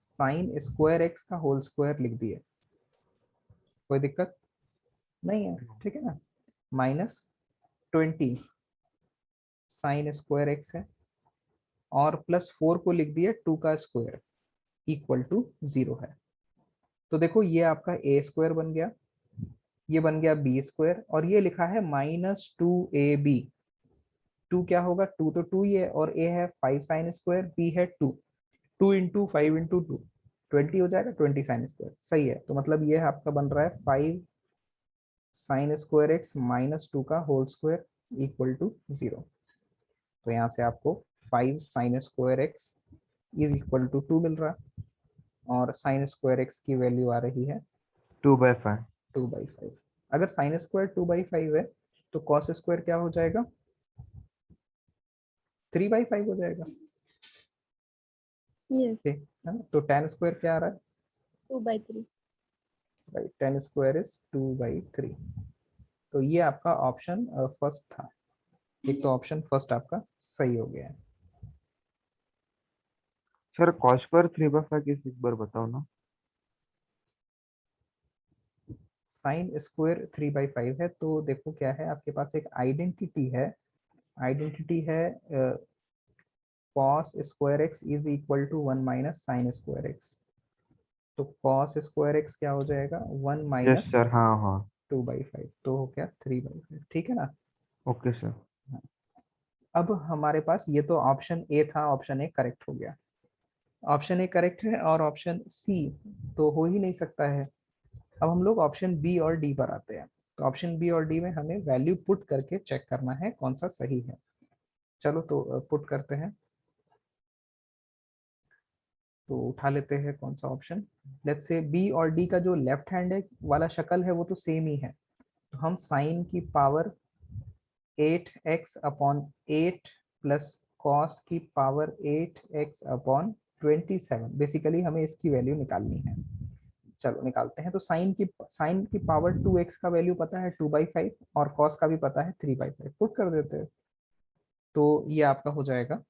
साइन स्क्वायर एक्स का होल स्क्वायर लिख दिए, कोई दिक्कत नहीं है, ठीक है ना, माइनस 20 साइन स्क्वायर एक्स है, और प्लस 4 को लिख दिया 2 का स्क्वायर इक्वल टू 0 है। तो देखो ये आपका ए स्क्वायर बन गया, ये बन गया बी स्क्वायर, और ये लिखा है -2ab, 2 क्या होगा, 2 तो 2 ही है, और a है 5 साइन स्क्वायर, b है 2, 2 इंटू 5 इंटू 2 20 हो जाएगा, 20 साइन स्क्वायर, सही है। तो मतलब ये आपका बन रहा है 5 साइन स्क्वायर एक्स माइनस 2 का होल स्क्वायर इक्वल टू 0। तो यहाँ से आपको 5 sine square x is equal to 2 मिल रहा है, और साइन स्क्वायर एक्स की वैल्यू आ रही है 2/5। 2/5। अगर साइन स्क्वायर 2/5 है तो कॉस स्क्वायर क्या हो जाएगा, 3/5 हो जाएगा, Yes, ठीक है ना। तो tan स्क्वायर क्या आ रहा है, 2/3. भाई tan स्क्वायर इज 2/3। तो ये आपका ऑप्शन फर्स्ट था, एक तो ऑप्शन फर्स्ट आपका सही हो गया है। सर cos पर 3/5 किस एक बार बताओ ना। साइन स्क्वायर 3/5 है, तो देखो क्या है आपके पास, एक आइडेंटिटी है, आइडेंटिटी है cos square x is equal to 1 minus sine square x. तो cos स्क्वायर एक्स क्या हो जाएगा, 1 यस माइनस सर, हाँ हाँ। 2/5, तो हो गया 3/5, ठीक है ना। Okay sir. हाँ। अब हमारे पास ये तो ऑप्शन ए था, ऑप्शन ए करेक्ट हो गया, ऑप्शन ए करेक्ट है, और ऑप्शन सी तो हो ही नहीं सकता है। अब हम लोग ऑप्शन बी और डी पर आते हैं। तो ऑप्शन बी और डी में हमें वैल्यू पुट करके चेक करना है कौन सा सही है। चलो तो पुट करते हैं, तो उठा लेते हैं कौन सा ऑप्शन। लेट्स से बी और डी का जो लेफ्ट हैंड है वाला शक्ल है वो तो सेम ही है, तो हम साइन की power 8x upon 8 plus cos की पावर 8x अपॉन 27, बेसिकली हमें इसकी वैल्यू निकालनी है। चलो निकालते हैं। तो साइन की पावर 2x का वैल्यू पता है 2/5, और कॉस का भी पता है 3/5, पुट कर देते हैं। तो ये आपका हो जाएगा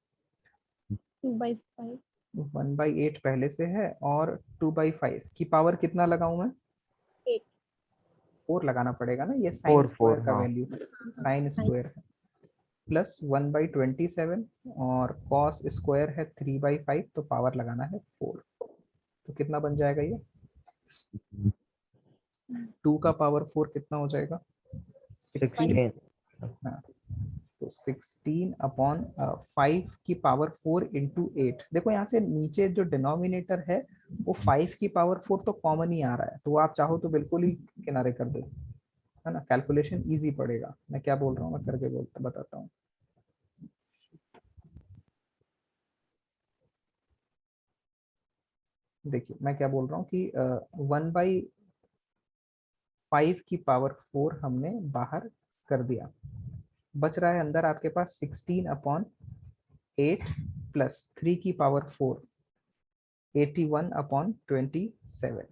2/5. 1/8 पहले से है, और 2/5 की पावर कितना लगाऊं मैं, 8. 4 लगाना पड़ेगा ना, ये साइन 4 4, स्क्वायर का हाँ। वैल्यू, साइन स्क्वायर है, प्लस 1/27, और कॉस स्क्वायर है 3/5, तो पावर लगाना है 4। तो कितना बन जाएगा ये, 2 का पावर 4 कितना हो जाएगा, 16। 16। हाँ, तो 16 अपॉन 5 की पावर 4 इंटू 8। देखो यहाँ से नीचे जो डिनोमिनेटर है वो 5 की पावर 4 तो कॉमन ही आ रहा है, तो आप चाहो तो बिल्कुल ही किनारे कर दो, है ना, कैलकुलेशन इजी पड़ेगा। मैं क्या बोल रहा हूँ, मैं करके बताता हूँ। देखिए मैं क्या बोल रहा हूँ कि 1/5 की पावर 4 हमने बाहर कर दिया, बच रहा है अंदर आपके पास 16 अपॉन 8 प्लस 3 की पावर 4 81 अपॉन 27।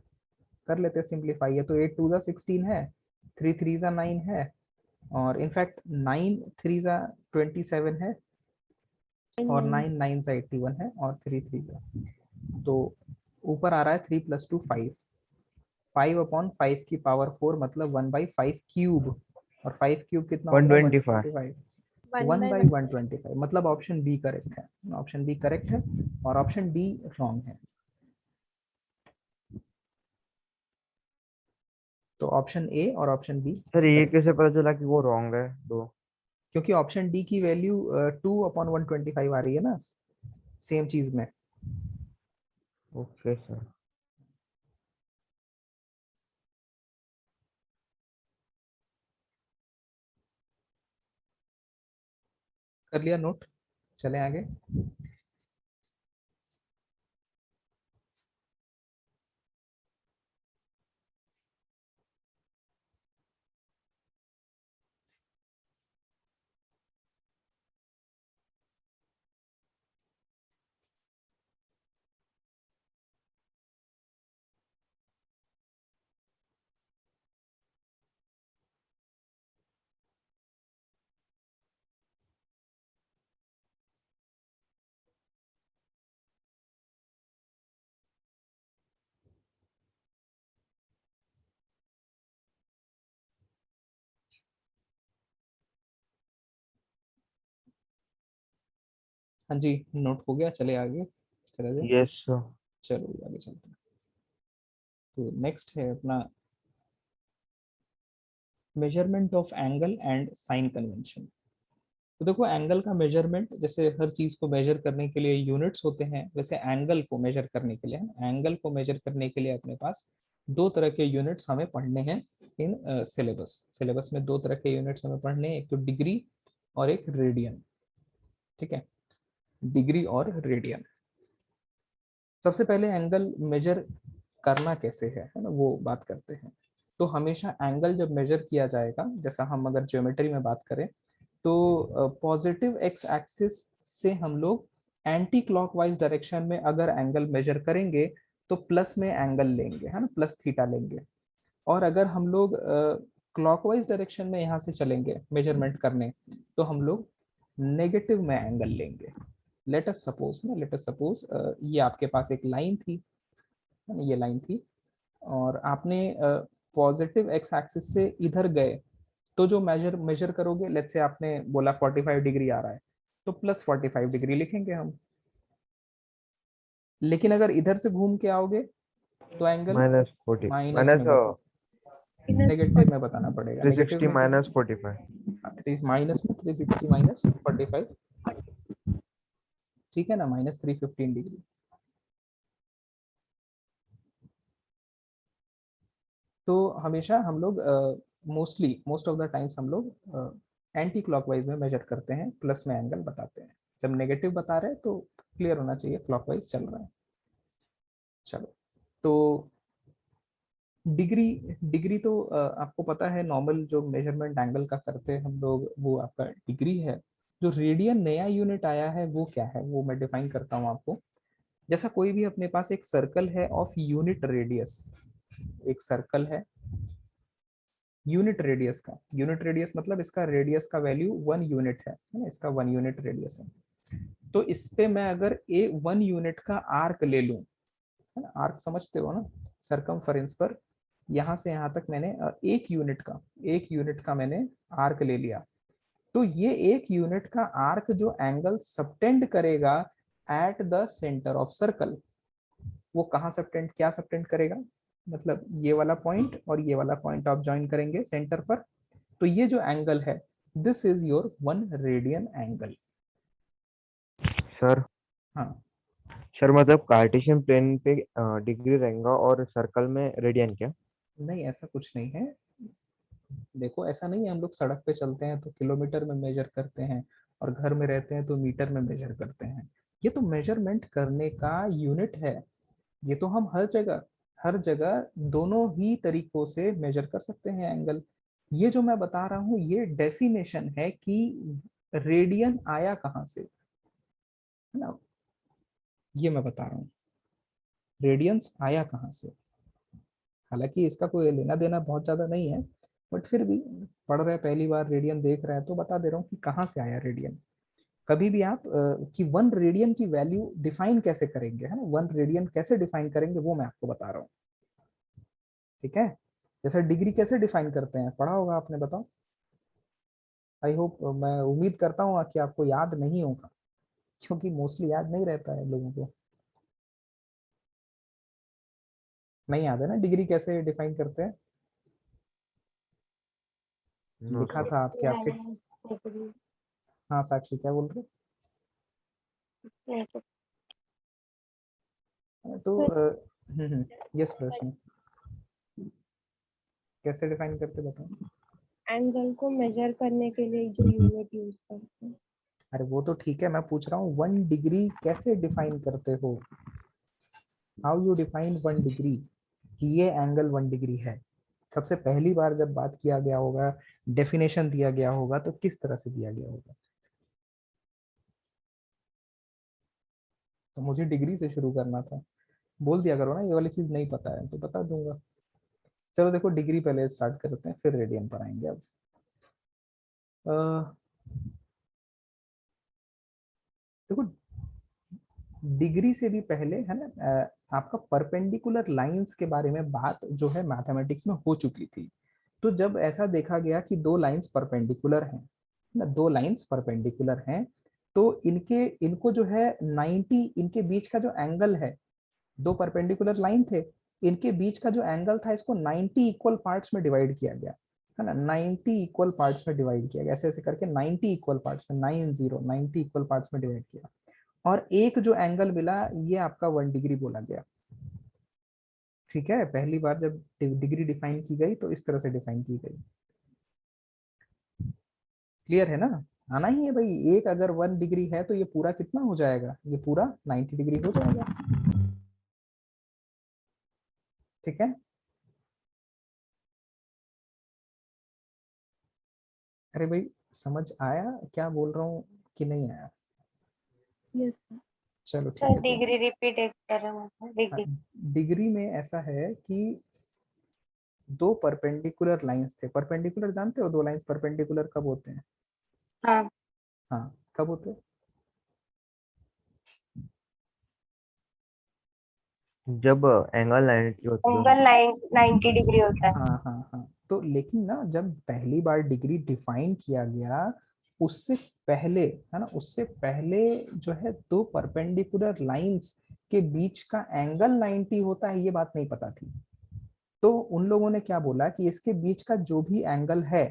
कर लेते सिंप्लीफाई, है तो 8 2 16 है, 3 3 9 है, और इनफैक्ट 9 3 27 है, और 9 9 81 है, और 3 3 तो ऊपर आ रहा है 3 + 2 5, 5 अपॉन 5 की पावर 4 मतलब 1/5 क्यूब, और 5 क्यूब कितना होगा 125। 125, 1 by 1/125, मतलब ऑप्शन बी करेक्ट है, ऑप्शन बी करेक्ट है, और ऑप्शन डी रॉन्ग है। तो ऑप्शन ए और ऑप्शन बी सर ये करेक्ट, कैसे पता चला कि वो रॉन्ग है दो। क्योंकि ऑप्शन डी की वैल्यू 2/125 आ रही है ना सेम चीज में। Okay sir. कर लिया नोट, चले आगे। हाँ जी, नोट हो गया, चले आगे, चले जाए। Yes sir. चलो आगे चलते हैं। तो नेक्स्ट है अपना measurement of angle and sign convention. तो देखो एंगल का मेजरमेंट, जैसे हर चीज को मेजर करने के लिए यूनिट्स होते हैं, वैसे एंगल को मेजर करने के लिए, एंगल को मेजर करने के लिए अपने पास दो तरह के यूनिट्स हमें पढ़ने हैं इन सिलेबस। सिलेबस में दो तरह के यूनिट्स हमें पढ़ने हैं, एक तो डिग्री और एक रेडियन। ठीक है, डिग्री और रेडियन। सबसे पहले एंगल मेजर करना कैसे है ना, वो बात करते हैं। तो हमेशा एंगल जब मेजर किया जाएगा, जैसा हम अगर ज्योमेट्री में बात करें, तो पॉजिटिव एक्स एक्सिस से हम लोग एंटी क्लॉकवाइज डायरेक्शन में अगर एंगल मेजर करेंगे तो प्लस में एंगल लेंगे, है ना, प्लस थीटा लेंगे। और अगर हम लोग क्लॉकवाइज डायरेक्शन में यहाँ से चलेंगे मेजरमेंट करने, तो हम लोग नेगेटिव में एंगल लेंगे। लेट अस सपोज ये आपके पास एक लाइन थी, ये लाइन थी, और आपने पॉजिटिव एक्स एक्सिस से इधर गए, तो जो मेजर करोगे, लेट्स से आपने बोला 45 डिग्री आ रहा है, तो प्लस 45 डिग्री लिखेंगे हम। लेकिन अगर इधर से घूम के आओगे तो एंगल -40 माइनस में नेगेटिव में बताना पड़ेगा। 360 -45 माइनस में 360 माइनस 45, ठीक है ना, -315 डिग्री। तो हमेशा हम लोग मोस्ट ऑफ द टाइम्स हम लोग एंटी क्लॉकवाइज में मेजर करते हैं, प्लस में एंगल बताते हैं। जब नेगेटिव बता रहे हैं तो क्लियर होना चाहिए क्लॉकवाइज चल रहा है। चलो, तो डिग्री तो आपको पता है, नॉर्मल जो मेजरमेंट एंगल का करते हैं हम लोग, वो आपका डिग्री है। जो रेडियन नया यूनिट आया है वो क्या है, वो मैं डिफाइन करता हूँ आपको। जैसा कोई भी अपने पास एक सर्कल है ऑफ यूनिट रेडियस, एक सर्कल है यूनिट रेडियस का, यूनिट रेडियस मतलब इसका रेडियस का वैल्यू 1 यूनिट है ना, इसका 1 यूनिट रेडियस है। तो इस पे मैं अगर 1 यूनिट का आर्क ले लूं, है ना, आर्क समझते हो ना, सरकमफेरेंस पर यहाँ से यहाँ तक मैंने एक यूनिट का मैंने आर्क ले लिया, तो ये एक यूनिट का आर्क जो एंगल सबटेंड करेगा at the centre of circle, वो कहाँ सबटेंड, क्या सबटेंड करेगा, मतलब ये वाला पॉइंट और ये वाला पॉइंट आप ज्वाइन करेंगे सेंटर पर, तो ये जो एंगल है, this is your 1 radian angle. Sir. हाँ सर मतलब कार्टेशियन प्लेन पे डिग्री रहेगा और सर्कल में रेडियन क्या? नहीं, ऐसा कुछ नहीं है। देखो ऐसा नहीं है हम लोग सड़क पे चलते हैं तो किलोमीटर में मेजर करते हैं, और घर में रहते हैं तो मीटर में मेजर करते हैं। ये तो मेजरमेंट करने का यूनिट है। ये तो हम हर जगह दोनों ही तरीकों से मेजर कर सकते हैं एंगल। ये जो मैं बता रहा हूँ ये डेफिनेशन है कि रेडियन आया कहाँ से, है ना, ये मैं बता रहा हूँ रेडियंस आया कहाँ से। हालांकि इसका कोई लेना देना बहुत ज्यादा नहीं है, बट फिर भी पढ़ रहे हैं, पहली बार रेडियन देख रहे हैं, तो बता दे रहा हूँ कि कहाँ से आया रेडियन। कभी भी आप कि 1 रेडियन की वैल्यू डिफाइन कैसे करेंगे, है ना, 1 रेडियन कैसे डिफाइन करेंगे वो मैं आपको बता रहा हूँ। ठीक है, जैसे डिग्री कैसे डिफाइन करते हैं पढ़ा होगा आपने, बताओ। आई होप, मैं उम्मीद करता हूँ कि आपको याद नहीं होगा, क्योंकि मोस्टली याद नहीं रहता है लोगों को। नहीं याद है ना डिग्री कैसे डिफाइन करते हैं? नो लिखा सर। था आपके हाँ साक्षी क्या बोल रहे हैं? तो यस प्रश्न, कैसे डिफाइन करते बताओ। एंगल को मेजर करने के लिए जो यूनिट यूज करते हैं। अरे वो तो ठीक है, मैं पूछ रहा हूँ 1 डिग्री कैसे डिफाइन करते हो, हाउ यू डिफाइन 1 डिग्री, कि ये एंगल 1 डिग्री है। सबसे पहली बार जब बात किया गया होगा, डेफिनेशन दिया गया होगा, तो किस तरह से दिया गया होगा। तो मुझे डिग्री से शुरू करना था, बोल दिया करो ना ये वाली चीज नहीं पता है तो बता दूंगा। चलो देखो, डिग्री पहले स्टार्ट करते हैं फिर रेडियन पर आएंगे। अब देखो, डिग्री से भी पहले है ना आपका परपेंडिकुलर लाइंस के बारे में बात जो है मैथमेटिक्स में हो चुकी थी। तो जब ऐसा देखा गया कि दो लाइंस परपेंडिकुलर हैं ना, दो लाइंस परपेंडिकुलर हैं, तो इनको जो है 90, इनके बीच का जो एंगल है, दो परपेंडिकुलर लाइन थे, इनके बीच का जो एंगल था इसको 90 इक्वल पार्ट्स में डिवाइड किया गया, है ना, 90 इक्वल पार्ट्स में डिवाइड किया गया, ऐसे ऐसे करके 90 इक्वल पार्ट्स में 90 इक्वल पार्ट्स में डिवाइड किया, और एक जो एंगल मिला ये आपका 1 डिग्री बोला गया। ठीक है, पहली बार जब डिग्री डिफाइन की गई तो इस तरह से डिफाइन की गई। क्लियर है ना, आना ही है भाई, एक अगर 1 डिग्री है तो ये पूरा कितना हो जाएगा, ये पूरा 90 डिग्री हो जाएगा। ठीक है, अरे भाई समझ आया क्या बोल रहा हूँ कि नहीं आया? Yes sir. चलो ठीक सर है। डिग्री रिपीट एक कर रहा हूँ तो डिग्री। डिग्री में ऐसा है कि दो परपेंडिकुलर लाइंस थे, परपेंडिकुलर जानते हो, दो लाइंस परपेंडिकुलर कब होते हैं? हाँ हाँ कब होते हैं? जब एंगल 90 होती है। एंगल 90 डिग्री होता है। हाँ हाँ हाँ, तो लेकिन ना जब पहली बार डिग्री डिफाइन किया गया उससे पहले, है ना, उससे पहले जो है दो परपेंडिकुलर लाइंस के बीच का एंगल 90 होता है ये बात नहीं पता थी। तो उन लोगों ने क्या बोला कि इसके बीच का जो भी एंगल है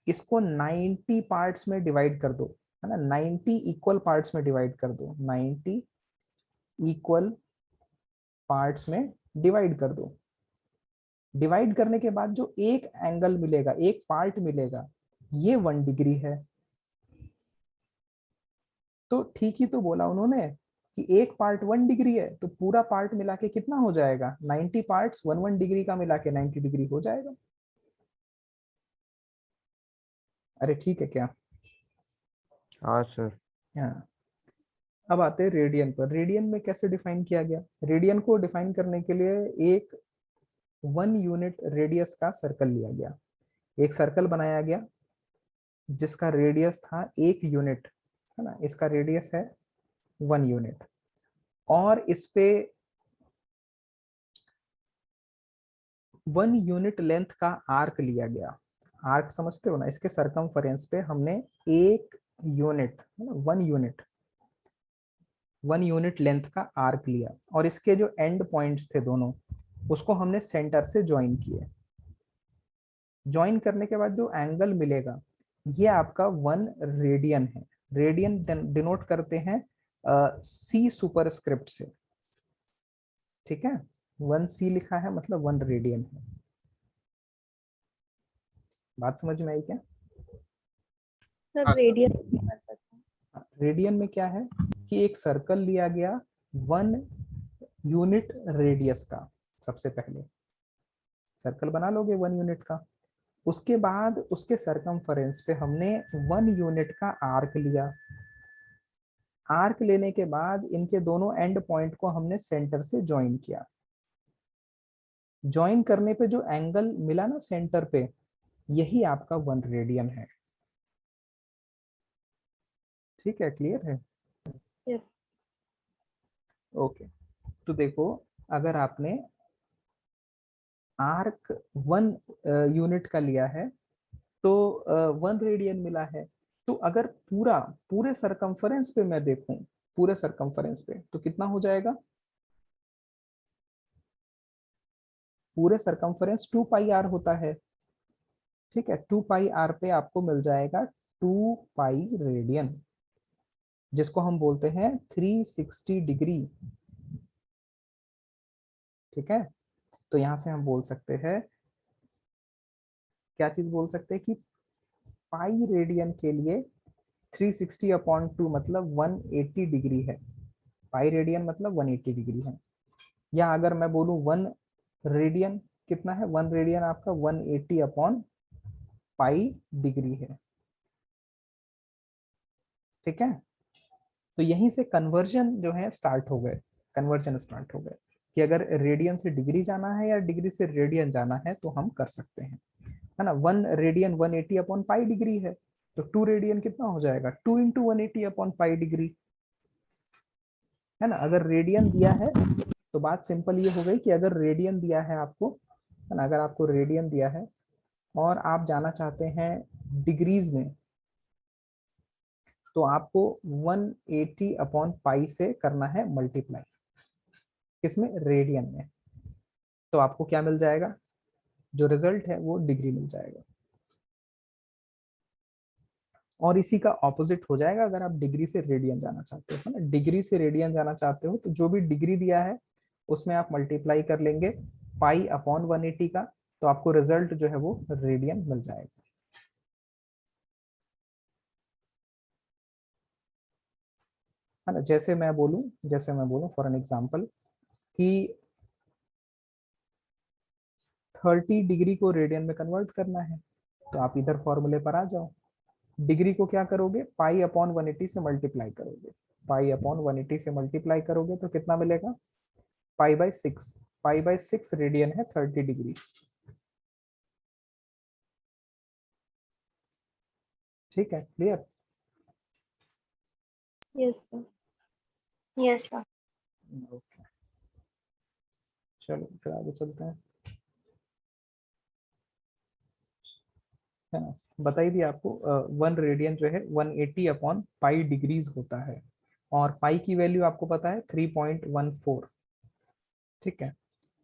इसको 90 पार्ट्स में डिवाइड कर दो, है ना, 90 इक्वल पार्ट्स में डिवाइड कर दो, 90 इक्वल पार्ट्स में डिवाइड कर दो। डिवाइड करने के बाद जो एक एंगल मिलेगा, एक पार्ट मिलेगा, ये 1 डिग्री है। तो ठीक ही तो बोला उन्होंने कि एक पार्ट 1 डिग्री है तो पूरा पार्ट मिला के कितना हो जाएगा, 90 पार्ट्स 1 डिग्री का मिला के 90 डिग्री हो जाएगा। अरे ठीक है क्या? हाँ सर। हाँ, अब आते हैं रेडियन पर। रेडियन में कैसे डिफाइन किया गया? रेडियन को डिफाइन करने के लिए एक 1 यूनिट रेडियस का सर्कल लिया गया, एक सर्कल बनाया गया जिसका रेडियस था 1 यूनिट, है ना, इसका रेडियस है 1 यूनिट, और इस पे 1 यूनिट लेंथ का आर्क लिया गया। आर्क समझते हो ना, इसके सरकमफेरेंस पे हमने 1 यूनिट, है ना, 1 यूनिट लेंथ का आर्क लिया, और इसके जो एंड पॉइंट्स थे दोनों उसको हमने सेंटर से ज्वाइन किए। ज्वाइन करने के बाद जो एंगल मिलेगा ये आपका 1 रेडियन है। रेडियन डिनोट करते हैं सी सुपरस्क्रिप्ट से। ठीक है, 1 सी लिखा है मतलब 1 रेडियन है। बात समझ में आई क्या? सर हाँ सर। रेडियस रेडियन में क्या है कि एक सर्कल लिया गया 1 यूनिट रेडियस का, सबसे पहले सर्कल बना लोगे 1 यूनिट का, उसके बाद उसके सरकमफेरेंस पे हमने 1 यूनिट का आर्क लिया। आर्क लेने के बाद इनके दोनों एंड पॉइंट को हमने सेंटर से ज्वाइन किया। ज्वाइन करने पे जो एंगल मिला ना सेंटर पे, यही आपका 1 रेडियन है। ठीक है, क्लियर है? यस ओके, तो देखो अगर आपने आर्क 1 यूनिट का लिया है तो 1 रेडियन मिला है। तो अगर पूरे सरकमफेरेंस पे मैं देखूं, पूरे सरकमफेरेंस पे तो कितना हो जाएगा? पूरे सरकमफेरेंस 2 पाई आर होता है। ठीक है, 2 पाई आर पे आपको मिल जाएगा 2 पाई रेडियन, जिसको हम बोलते हैं 360 डिग्री। ठीक है, तो यहां से हम बोल सकते हैं, क्या चीज बोल सकते हैं कि पाई रेडियन के लिए 360 अपॉन 2 मतलब 180 डिग्री है। पाई रेडियन मतलब 180 डिग्री है। या अगर मैं बोलूं 1 रेडियन कितना है, 1 रेडियन आपका 180 अपॉन पाई डिग्री है। ठीक है, तो यहीं से कन्वर्जन जो है स्टार्ट हो गए, कन्वर्जन स्टार्ट हो गए कि अगर रेडियन से डिग्री जाना है या डिग्री से रेडियन जाना है तो हम कर सकते हैं, है ना। 1 रेडियन 180 अपॉन पाई डिग्री है, तो 2 रेडियन कितना हो जाएगा, 2 इंटू 180 अपॉन पाई डिग्री, है ना। अगर रेडियन दिया है तो बात सिंपल ये हो गई कि अगर रेडियन दिया है आपको, है ना, अगर आपको रेडियन दिया है और आप जाना चाहते हैं डिग्रीज में, तो आपको 180 अपॉन पाई से करना है मल्टीप्लाई, किसमें, रेडियन में। तो आपको क्या मिल जाएगा, जो रिजल्ट है वो डिग्री मिल जाएगा। और इसी का ऑपोजिट हो जाएगा अगर आप डिग्री से रेडियन जाना चाहते हो, है ना। डिग्री से रेडियन जाना चाहते हो तो जो भी डिग्री दिया है उसमें आप मल्टीप्लाई कर लेंगे पाई अपॉन 180 का, तो आपको रिजल्ट जो है वो रेडियन मिल जाएगा। है ना, जैसे मैं बोलूं फॉर एन एग्जांपल कि 30 डिग्री को रेडियन में कन्वर्ट करना है, तो आप इधर फॉर्मूले पर आ जाओ। डिग्री को क्या करोगे, पाई अपॉन 180 से मल्टीप्लाई करोगे, पाई अपॉन 180 से मल्टीप्लाई करोगे तो कितना मिलेगा, pi by 6। Pi by 6 radian है 30 डिग्री। ठीक है, clear. Yes sir. Yes sir. Okay, चलो फिर आगे चलते हैं। है ना, बताई दी आपको 1 रेडियन जो है 180 अपॉन पाई डिग्रीज होता है, और पाई की वैल्यू आपको पता है 3.14। ठीक है,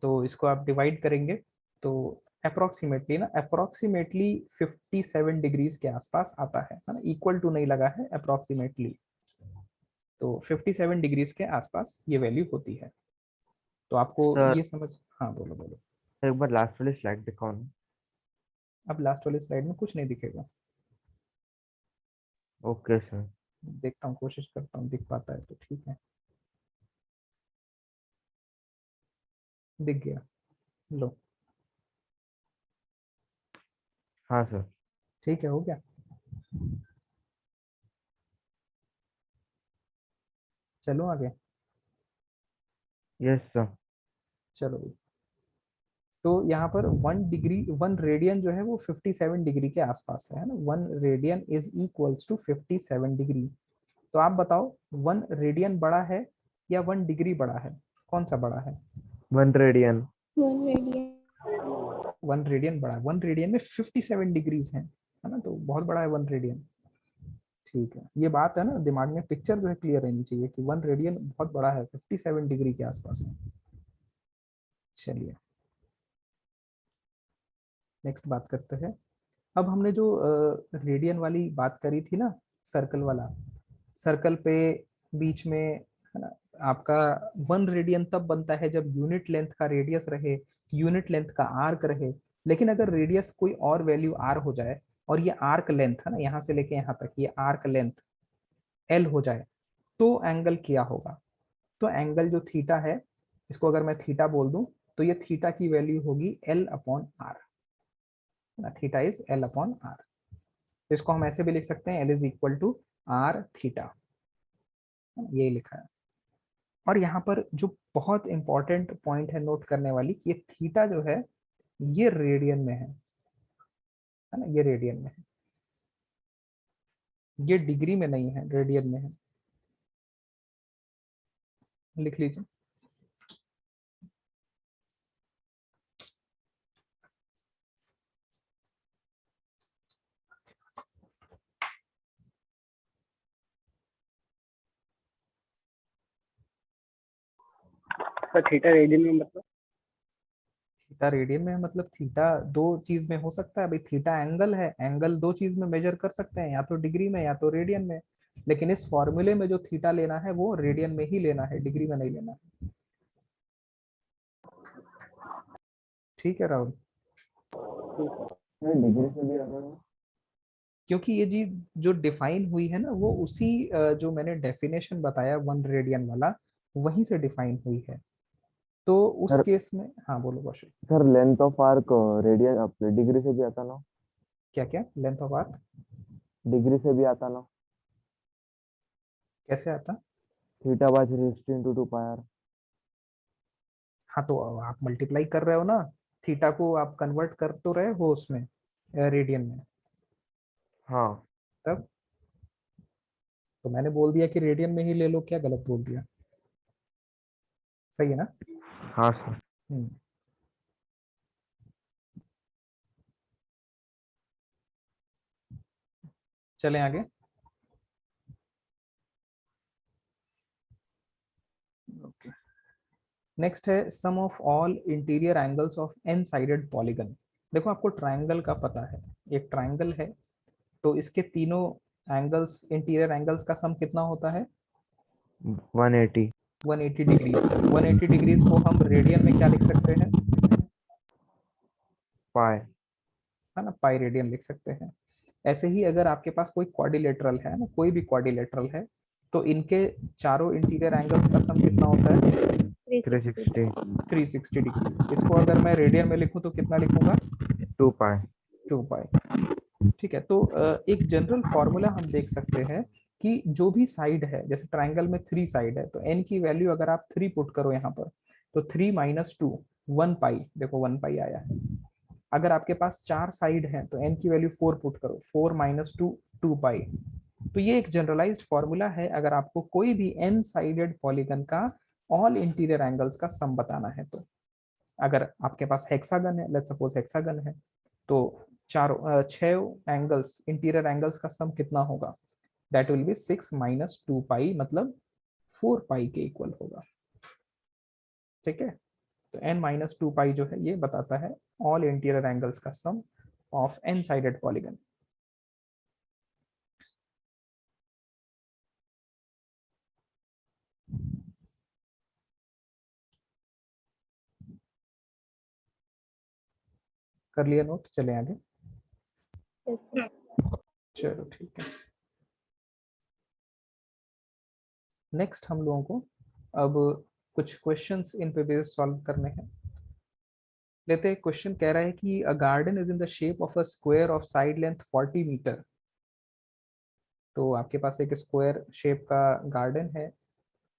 तो इसको आप डिवाइड करेंगे तो अप्रोक्सीमेटली 57 डिग्रीज के आसपास आता है ना, इक्वल टू नहीं लगा है, अप्रोक्सीमेटली। तो 57 डिग्रीज के आसपास ये वैल्यू होती है। तो आपको सर ये समझ, हाँ बोलो बोलो। एक बार लास्ट वाली स्लाइड दिखाओ ना। अब लास्ट वाली स्लाइड में कुछ नहीं दिखेगा। Okay sir. देखता हूँ, कोशिश करता हूँ, दिख पाता है तो ठीक है। दिख गया, लो। हाँ सर। ठीक है, हो गया। चलो आगे। Yes sir. चलो, तो यहाँ पर 1 रेडियन जो है वो 57 डिग्री के आसपास है ना। 1 radian is equals to 57 degree. तो आप बताओ 1 रेडियन बड़ा है या 1 डिग्री बड़ा है, कौन सा बड़ा है। 1 रेडियन। 1 रेडियन। 1 रेडियन बड़ा है। 1 रेडियन में 57 डिग्रीज है ना, तो बहुत बड़ा है 1 रेडियन। ठीक है, ये बात है ना, दिमाग में पिक्चर जो है क्लियर रहनी चाहिए कि 1 रेडियन बहुत बड़ा है, 57 डिग्री के आसपास है। चलिए नेक्स्ट बात करते हैं। अब हमने जो रेडियन वाली बात करी थी ना, सर्कल वाला, सर्कल पे बीच में, है ना, आपका 1 रेडियन तब बनता है जब यूनिट लेंथ का रेडियस रहे, यूनिट लेंथ का आर्क रहे। लेकिन अगर रेडियस कोई और वैल्यू आर हो जाए और ये आर्क लेंथ है ना, यहाँ से लेके यहाँ तक ये आर्क लेंथ एल हो जाए, तो एंगल क्या होगा। तो एंगल जो थीटा है, इसको अगर मैं थीटा बोल दूं तो ये थीटा की वैल्यू होगी L upon R. Theta is L upon R. तो इसको हम ऐसे भी लिख सकते हैं, L is equal to R theta, ये लिखा है। और यहाँ पर जो बहुत इंपॉर्टेंट पॉइंट है नोट करने वाली, ये थीटा जो है ये रेडियन में है ना, ये रेडियन में है, ये डिग्री में नहीं है, रेडियन में है। लिख लीजिए। सर थीटा रेडियन में मतलब? थीटा रेडियन में है, मतलब थीटा दो चीज में हो सकता है भाई। थीटा एंगल है, एंगल दो चीज में मेजर कर सकते हैं, या तो डिग्री में या तो रेडियन में। लेकिन इस फॉर्मूले में जो थीटा लेना है वो रेडियन में ही लेना है, डिग्री में नहीं लेना है। ठीक है राहुल, डिग्री से भी आता है। क्योंकि ये चीज जो डिफाइन हुई है ना, वो उसी जो मैंने डेफिनेशन बताया 1 रेडियन वाला, वहीं से डिफाइन हुई है। तो उस सर केस में, हाँ बोलो Kaushik. Sir length of arc radian अपने डिग्री से भी आता ना। क्या क्या, लेंथ ऑफ आर्क डिग्री से भी आता ना। कैसे आता। Theta by 3/2 pi R. हाँ तो आप मल्टीप्लाई कर रहे हो ना, थीटा को आप कन्वर्ट कर तो रहे हो उसमें, रेडियन में। हाँ। तब तो मैंने बोल दिया कि रेडियन में ही ले लो, क्या गलत बोल दिया। सही है ना। हाँ सर। हम्म। चलें आगे। ओके, नेक्स्ट है sum of all interior angles of n sided polygon. देखो आपको ट्रायंगल का पता है, एक ट्रायंगल है तो इसके तीनों एंगल्स, इंटीरियर एंगल्स का सम कितना होता है? 180 180 डिग्रीज। 180 डिग्रीज को हम रेडियन में क्या लिख सकते हैं? पाई। है ना, पाई रेडियन लिख सकते हैं। ऐसे ही अगर आपके पास कोई क्वाड्रिलेटरल है ना, कोई भी क्वाड्रिलेटरल है, तो इनके चारों इंटीरियर एंगल्स का सम कितना होता है? 360 360 डिग्री। इसको अगर मैं रेडियन में लिखूं तो कितना लिखूंगा? 2 पाई। 2 पाई। ठीक है, तो एक जनरल फॉर्मूला हम देख सकते हैं कि जो भी साइड है, जैसे ट्राइंगल में 3 साइड है, तो n की वैल्यू अगर आप 3 पुट करो यहाँ पर, तो 3 माइनस 2 1 पाई, देखो 1 पाई आया है। अगर आपके पास 4 साइड है तो n की वैल्यू 4 पुट करो, 4 माइनस 2 2 पाई। तो ये एक जनरलाइज्ड फॉर्मूला है अगर आपको कोई भी n साइडेड पॉलीगन का ऑल इंटीरियर एंगल्स का सम बताना है। तो अगर आपके पास हेक्सागन है, लेट्स सपोज हेक्सागन है, तो चारों 6 एंगल्स, इंटीरियर एंगल्स का सम कितना होगा? दैट विल बी 6 माइनस 2 पाई, मतलब 4 पाई के इक्वल होगा। ठीक है, तो n माइनस 2 पाई जो है ये बताता है ऑल इंटीरियर एंगल्स का सम ऑफ n साइडेड पॉलीगन। कर लिया नोट? चले आगे। Yes, sir. चलो ठीक है। नेक्स्ट हम लोगों को अब कुछ क्वेश्चंस इन पे बेस सॉल्व करने हैं। लेते हैं, क्वेश्चन कह रहा है कि a garden is in the shape of a square of side length 40 metre. तो आपके पास एक स्क्वायर शेप का गार्डन है,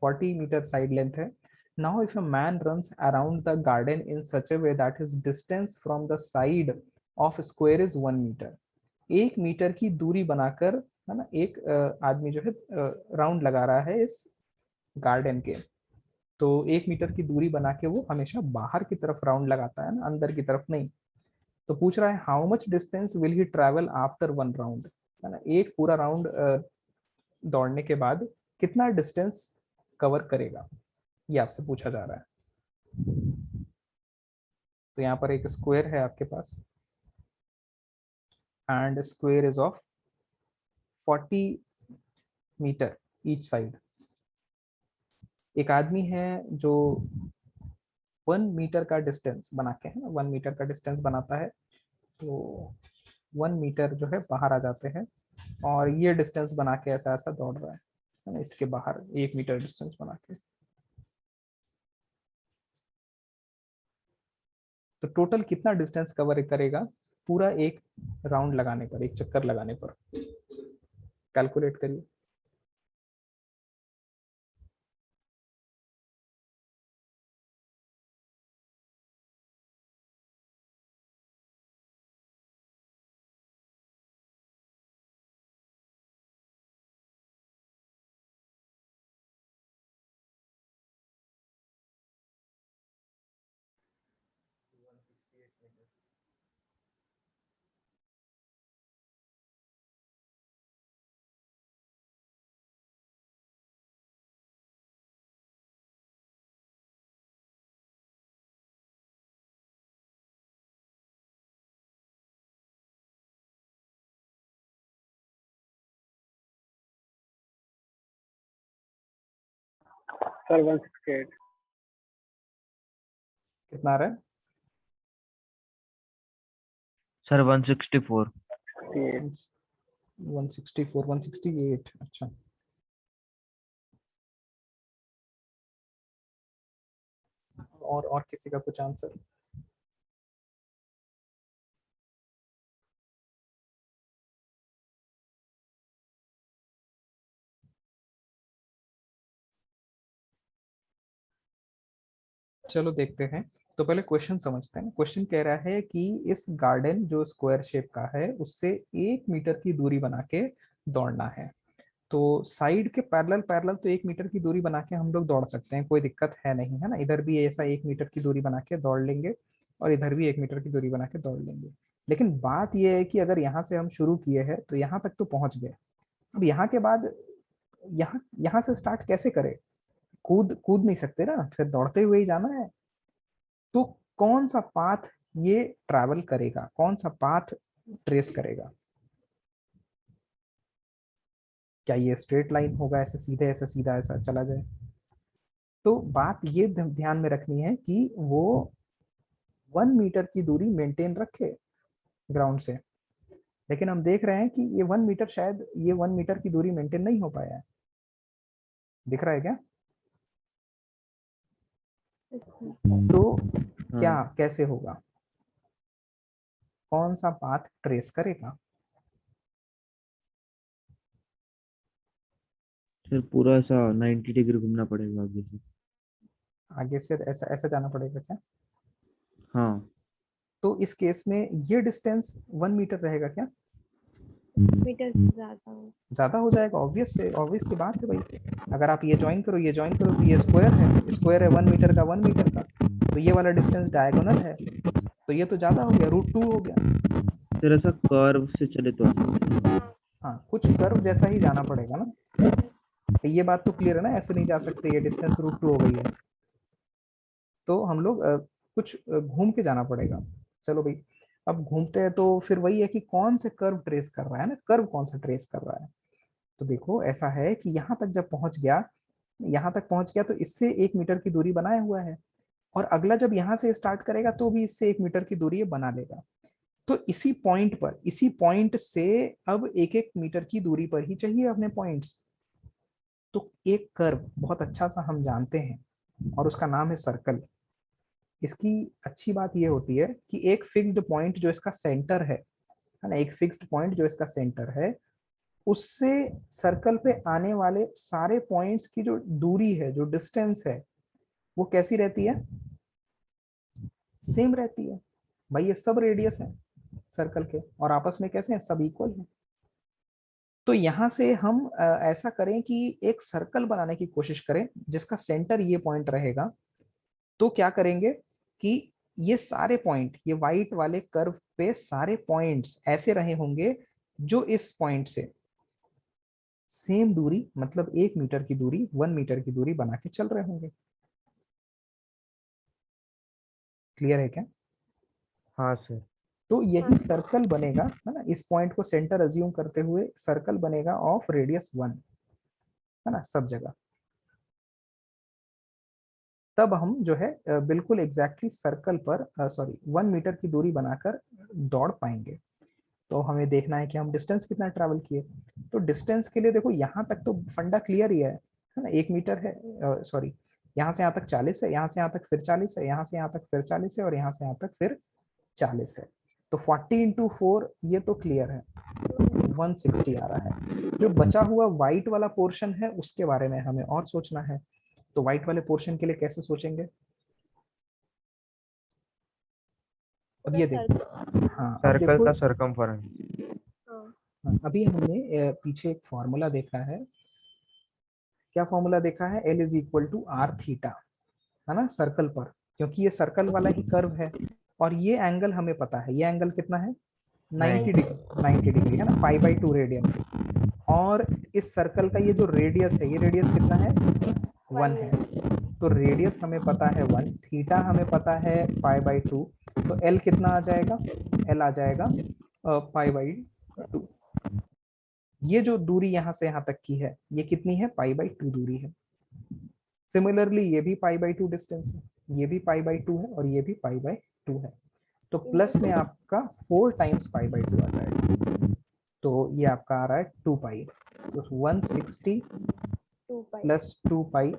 40 मीटर साइड लेंथ है। Now if a man runs around the garden in such a way that his distance from the side of square is 1 metre. 1 metre की दूरी बनाकर, है ना, एक आदमी जो है राउंड लगा रहा है इस गार्डन के। तो 1 मीटर की दूरी बना के वो हमेशा बाहर की तरफ राउंड लगाता है ना, अंदर की तरफ नहीं। तो पूछ रहा है how much distance will he travel after 1 round, है ना, एक पूरा राउंड दौड़ने के बाद कितना डिस्टेंस कवर करेगा, ये आपसे पूछा जा रहा है। तो यहाँ पर एक स्क्वायर है आपके पास and square is of 40 metre each side. एक आदमी है जो 1 मीटर का डिस्टेंस बना के, है ना, 1 मीटर का डिस्टेंस बनाता है। तो 1 मीटर जो है बाहर आ जाते हैं और ये डिस्टेंस बना के ऐसा ऐसा दौड़ रहा है ना, इसके बाहर 1 मीटर डिस्टेंस बना के। तो टोटल कितना डिस्टेंस कवर करेगा पूरा एक राउंड लगाने पर, एक चक्कर लगाने पर? कैलकुलेट करिए। सर 168। कितना आ रहा है? सर 164। 164, 168। अच्छा, और किसी का कुछ आंसर? चलो देखते हैं। तो पहले क्वेश्चन समझते हैं। क्वेश्चन कह रहा है कि इस गार्डन जो स्क्वायर शेप का है उससे 1 मीटर की दूरी बना के दौड़ना है। तो साइड के पैरेलल पैरेलल तो 1 मीटर की दूरी बना के हम लोग दौड़ सकते हैं, कोई दिक्कत है नहीं, है ना। इधर भी ऐसा 1 मीटर की दूरी बना के दौड़ लेंगे और इधर भी 1 मीटर की दूरी बना के दौड़ लेंगे। लेकिन बात यह है कि अगर यहाँ से हम शुरू किए हैं तो यहाँ तक तो पहुंच गए। अब यहाँ के बाद यहाँ यहाँ से स्टार्ट कैसे करें? कूद कूद नहीं सकते ना, फिर दौड़ते हुए ही जाना है। तो कौन सा पाथ ये ट्रैवल करेगा, कौन सा पाथ ट्रेस करेगा? क्या ये स्ट्रेट लाइन होगा, ऐसे सीधे ऐसे सीधा ऐसा चला जाए? तो बात ये ध्यान में रखनी है कि वो 1 मीटर की दूरी मेंटेन रखे ग्राउंड से, लेकिन हम देख रहे हैं कि ये 1 मीटर, शायद ये 1 मीटर की दूरी मेंटेन नहीं हो पाया है। दिख रहा है क्या? तो क्या हाँ कैसे होगा, कौन सा पाथ ट्रेस करेगा? सर पूरा ऐसा 90 डिग्री घूमना पड़ेगा आगे से। आगे से ऐसा ऐसा जाना पड़ेगा क्या? हाँ तो इस केस में ये डिस्टेंस 1 मीटर रहेगा क्या? मीटर से ज्यादा हो। ज्यादा हो जाएगा, ऑब्वियस सी बात है भाई। अगर आप ये ज्वाइन करो, ये ज्वाइन करो, तो ये स्क्वायर है 1 मीटर का 1 मीटर का, तो ये वाला डिस्टेंस डायगोनल है, तो ये तो ज्यादा हो गया, √2 हो गया। सर ऐसा कर्व से चले तो आ सकते हैं। हाँ, कुछ कर्व जैसा ही जाना पड़ेगा ना, तो ये बात तो क्लियर है ना, ऐसे नहीं जा सकते, ये डिस्टेंस √2 हो गई है, तो हम लोग कुछ घूम के जाना पड़ेगा। चलो भाई, अब घूमते हैं तो फिर वही है कि कौन से कर्व ट्रेस कर रहा है ना, कर्व कौन सा ट्रेस कर रहा है। तो देखो ऐसा है कि यहाँ तक जब पहुंच गया, यहाँ तक पहुंच गया तो इससे 1 मीटर की दूरी बनाए हुआ है, और अगला जब यहाँ से स्टार्ट करेगा तो भी इससे 1 मीटर की दूरी ये बना लेगा। तो इसी पॉइंट पर, इसी पॉइंट से अब 1-1 मीटर की दूरी पर ही चाहिए अपने पॉइंट्स। तो एक कर्व बहुत अच्छा सा हम जानते हैं और उसका नाम है सर्कल। इसकी अच्छी बात ये होती है कि एक फिक्स्ड पॉइंट जो इसका सेंटर है ना, एक फिक्स्ड पॉइंट जो इसका सेंटर है, उससे सर्कल पे आने वाले सारे पॉइंट्स की जो दूरी है, जो डिस्टेंस है, वो कैसी रहती है? सेम रहती है भाई। ये सब रेडियस है सर्कल के, और आपस में कैसे हैं? सब इक्वल है। तो यहां से हम ऐसा करें कि एक सर्कल बनाने की कोशिश करें जिसका सेंटर ये पॉइंट रहेगा। तो क्या करेंगे कि ये सारे पॉइंट, ये व्हाइट वाले कर्व पे सारे पॉइंट्स ऐसे रहे होंगे जो इस पॉइंट से सेम दूरी, मतलब 1 मीटर की दूरी, 1 मीटर की दूरी बना के चल रहे होंगे। क्लियर है क्या? हाँ सर। तो यही सर्कल बनेगा, है ना, इस पॉइंट को सेंटर अज्यूम करते हुए सर्कल बनेगा ऑफ रेडियस 1, है ना, सब जगह। तब हम जो है बिल्कुल एग्जैक्टली सर्कल पर, सॉरी, 1 मीटर की दूरी बनाकर दौड़ पाएंगे। तो हमें देखना है कि हम डिस्टेंस कितना ट्रैवल किए। तो डिस्टेंस के लिए देखो, यहाँ तक तो फंडा क्लियर ही है ना, 1 मीटर है, सॉरी, यहाँ से यहाँ तक 40 है, यहाँ से यहाँ तक फिर 40 है, यहाँ से यहाँ तक फिर 40 है, और यहाँ से यहाँ तक फिर 40 है। तो 40 × 4 ये तो क्लियर है, 160 आ रहा है। जो बचा हुआ व्हाइट वाला पोर्शन है उसके बारे में हमें और सोचना है। तो व्हाइट वाले पोर्शन के लिए कैसे सोचेंगे? अब ये देखो, हाँ अब सर्कल देखो, का सरकमफेरेंस। हाँ, अभी हमने पीछे एक फॉर्मूला देखा है। क्या फॉर्मूला देखा है? L=R थीटा, है ना, सर्कल पर, क्योंकि ये सर्कल वाला ही कर्व है, और ये एंगल हमें पता है, ये एंगल कितना है? 90 डिग्री, 90 डिग्री है ना, π/2 रेडियन। और इस सर्कल का ये जो रेडियस है, ये रेडियस कितना है? 1 है। तो रेडियस हमें पता है 1, थीटा हमें पता है π/2, तो L कितना आ जाएगा? L आ जाएगा π/2। ये जो दूरी यहाँ से यहाँ तक की है, ये कितनी है? π/2 दूरी है। सिमिलरली ये भी π/2 डिस्टेंस है, ये भी π/2 है, और ये भी π/2 है। तो प्लस में आपका 4 टाइम्स π/2 आ जाएगा, तो ये आपका आ रहा है 2π। तो 160 प्लस 2π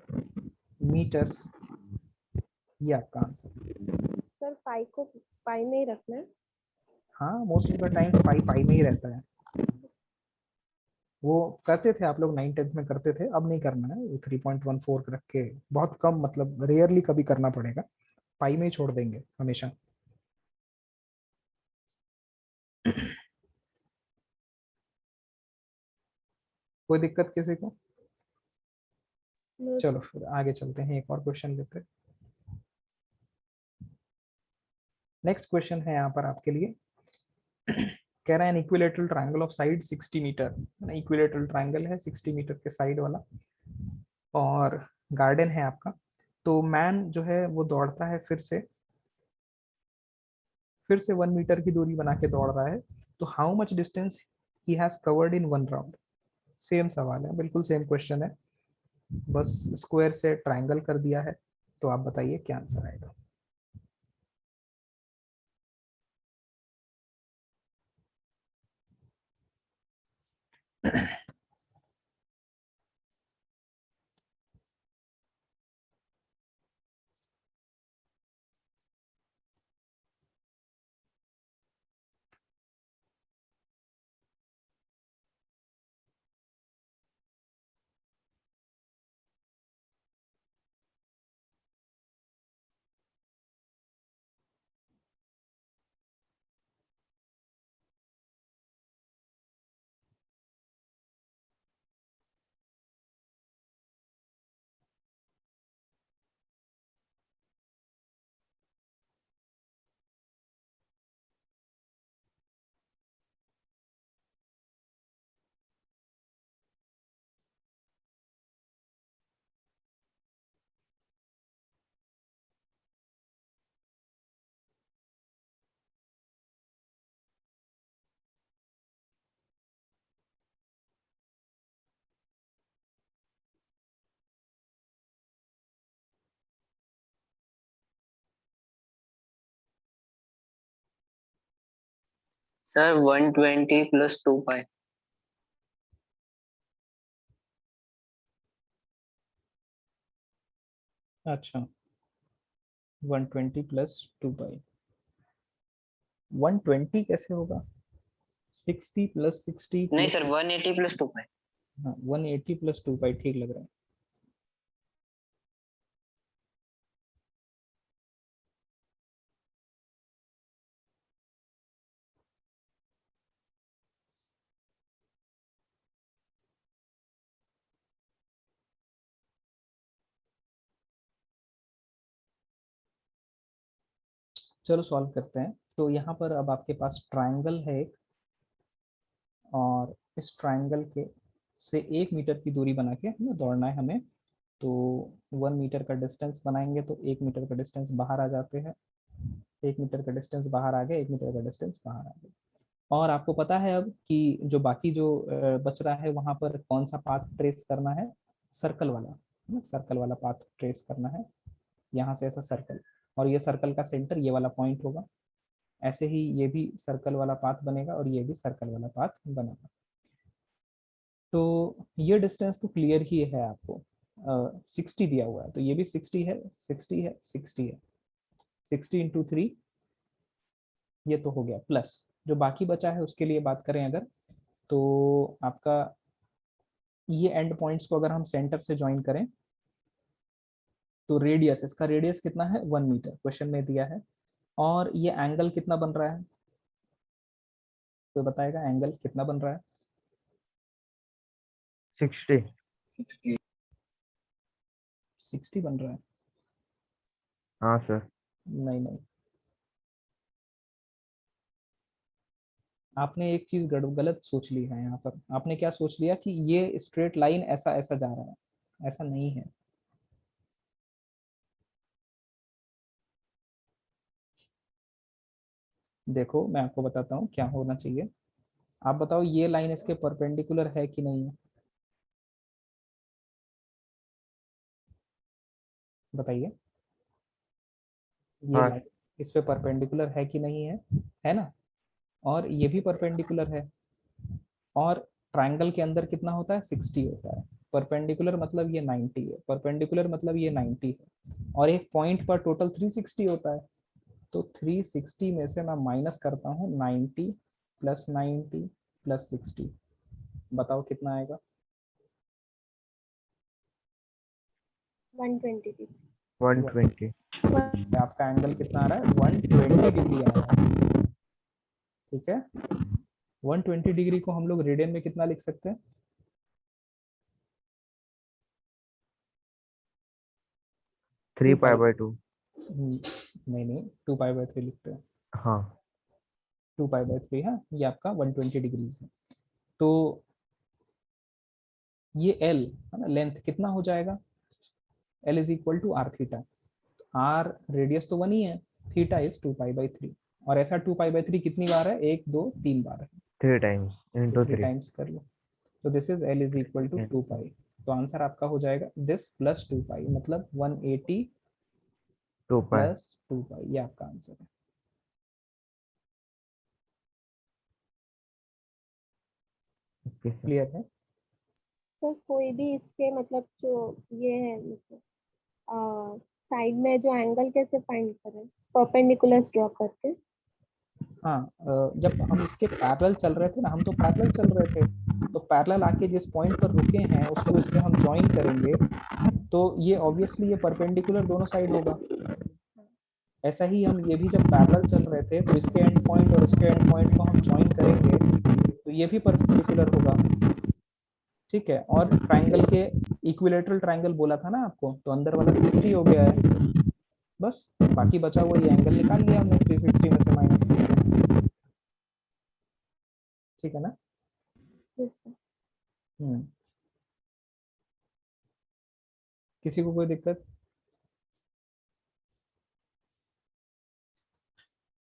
मीटर्स, ये आपका आंसर। सर पाई को पाई में ही रखना है। हाँ, मोस्ट ऑफ द टाइम्स पाई में ही रहता है। वो करते थे आप लोग 9th-10th में करते थे, अब नहीं करना है। 3.14 रख के बहुत कम, मतलब रेयरली कभी करना पड़ेगा, पाई में ही छोड़ देंगे हमेशा। कोई दिक्कत किसी को? चलो फिर आगे चलते हैं, एक और क्वेश्चन लेते हैं। नेक्स्ट क्वेश्चन है यहाँ पर आपके लिए। कह रहा है an equilateral triangle of side 60 metre, equilateral triangle है 60 मीटर के साइड वाला, और गार्डन है आपका। तो मैन जो है वो दौड़ता है, फिर से 1 मीटर की दूरी बना के दौड़ रहा है। तो how much distance he has covered in 1 round? Same सवाल है, बिल्कुल सेम क्वेश्चन है, बस स्क्वायर से ट्रायंगल कर दिया है। तो आप बताइए क्या आंसर आएगा। सर 120 प्लस 2 पाई। अच्छा 120 प्लस 2 पाई, 120 कैसे होगा? 60 प्लस 60 नहीं प्लस, सर 180 प्लस 2 पाई। हाँ 180 प्लस 2 पाई ठीक लग रहा है। चलो सॉल्व करते हैं। तो यहाँ पर अब आपके पास ट्रायंगल है एक, और इस ट्रायंगल के से 1 मीटर की दूरी बना के हमें दौड़ना है हमें। तो 1 मीटर का डिस्टेंस बनाएंगे तो 1 मीटर का डिस्टेंस बाहर आ जाते हैं, 1 मीटर का डिस्टेंस बाहर आ गया, 1 मीटर का डिस्टेंस बाहर आ गया। और आपको पता है अब कि जो बाकी जो बच रहा है वहां पर कौन सा पाथ ट्रेस करना है, सर्कल वाला, सर्कल वाला पाथ ट्रेस करना है, यहाँ से ऐसा सर्कल, और ये सर्कल का सेंटर ये वाला पॉइंट होगा। ऐसे ही ये भी सर्कल वाला पाथ बनेगा और ये भी सर्कल वाला पाथ बनेगा। तो ये डिस्टेंस तो क्लियर ही है आपको, 60 दिया हुआ है तो ये भी 60 है, 60 है, 60 है, 60 इंटू 3 ये तो हो गया, प्लस जो बाकी बचा है उसके लिए बात करें अगर, तो आपका ये एंड पॉइंट्स को अगर हम सेंटर से ज्वाइन करें तो रेडियस, इसका रेडियस कितना है 1 मीटर क्वेश्चन में दिया है, और ये एंगल कितना बन रहा है, तो बताएगा एंगल कितना बन रहा है? 60। 60 बन रहा है? हाँ सर। नहीं नहीं, आपने एक चीज गलत सोच ली है यहाँ पर। आपने क्या सोच लिया कि ये स्ट्रेट लाइन ऐसा ऐसा जा रहा है, ऐसा नहीं है। देखो मैं आपको बताता हूँ क्या होना चाहिए। आप बताओ ये लाइन इसके परपेंडिकुलर है कि नहीं है, बताइए। ये हाँ। लाइन इस पे परपेंडिकुलर है कि नहीं है ना? और ये भी परपेंडिकुलर है, और ट्रायंगल के अंदर कितना होता है 60 होता है। परपेंडिकुलर मतलब ये 90 है, परपेंडिकुलर मतलब ये 90 है, और एक पॉइंट पर टोटल 360 होता है। तो 360 में से मैं माइनस करता हूँ 90 प्लस 90 प्लस 60, बताओ कितना आएगा? 120 120। आपका एंगल कितना आ रहा है? 120 डिग्री आ रहा है, ठीक है। 120 डिग्री को हम लोग रेडियन में कितना लिख सकते हैं? 3 पाई बाई 2। नहीं नहीं, 2 पाई बाई 3 लिखते हैं। हाँ। 2 पाई बाई 3 है, ये आपका 120 डिग्री है। तो ये एल है ना, लेंथ कितना हो जाएगा? L is equal to R theta. R radius तो 1 ही है, थीटा इज 2 पाई बाई 3, और ऐसा 2 पाई बाई 3 कितनी बार है? 1 2 3 बार है, 3 टाइम्स तो इंटू 3 3। टाइम्स कर लो। तो this is L is equal to 2 pi. तो आंसर आपका हो जाएगा दिस प्लस 2 पाई, मतलब 180 2 पाई। प्लस 2 पाई, ये आपका आंसर है। Okay sir. क्लियर है? तो कोई भी इसके मतलब जो ये है मतलब साइड में जो एंगल कैसे फाइंड करें, परपेंडिकुलर ड्रॉ करके? हाँ, जब हम इसके पैरेलल चल रहे थे ना, हम तो पैरेलल चल रहे थे, तो पैरेलल आके जिस पॉइंट पर रुके हैं उसको इससे हम ज्वाइन करेंगे, तो ये ऑब्वियसली ये परपेंडिकुलर दोनों साइड होगा। ऐसा ही हम ये भी जब पैरेलल चल रहे थे तो इसके एंड पॉइंट और इसके एंड पॉइंट को हम ज्वाइन करेंगे तो ये भी परपेंडिकुलर होगा। ठीक है, और ट्राइंगल के इक्विलेटरल ट्राइंगल बोला था ना आपको, तो अंदर वाला 60 हो गया है, बस बाकी बचा हुआ ये एंगल निकाल लिया हमने 360 में से माइनस किया। ठीक है ना? किसी को कोई दिक्कत?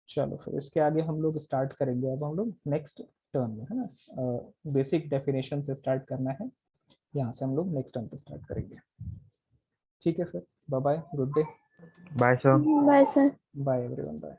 चलो फिर इसके आगे हम लोग स्टार्ट करेंगे, अब हम लोग नेक्स्ट टर्म में, है ना, बेसिक डेफिनेशन से स्टार्ट करना है, यहाँ से हम लोग नेक्स्ट टर्म पे स्टार्ट करेंगे। ठीक है sir, bye bye, good day. Bye sir. Bye sir. Bye everyone, bye.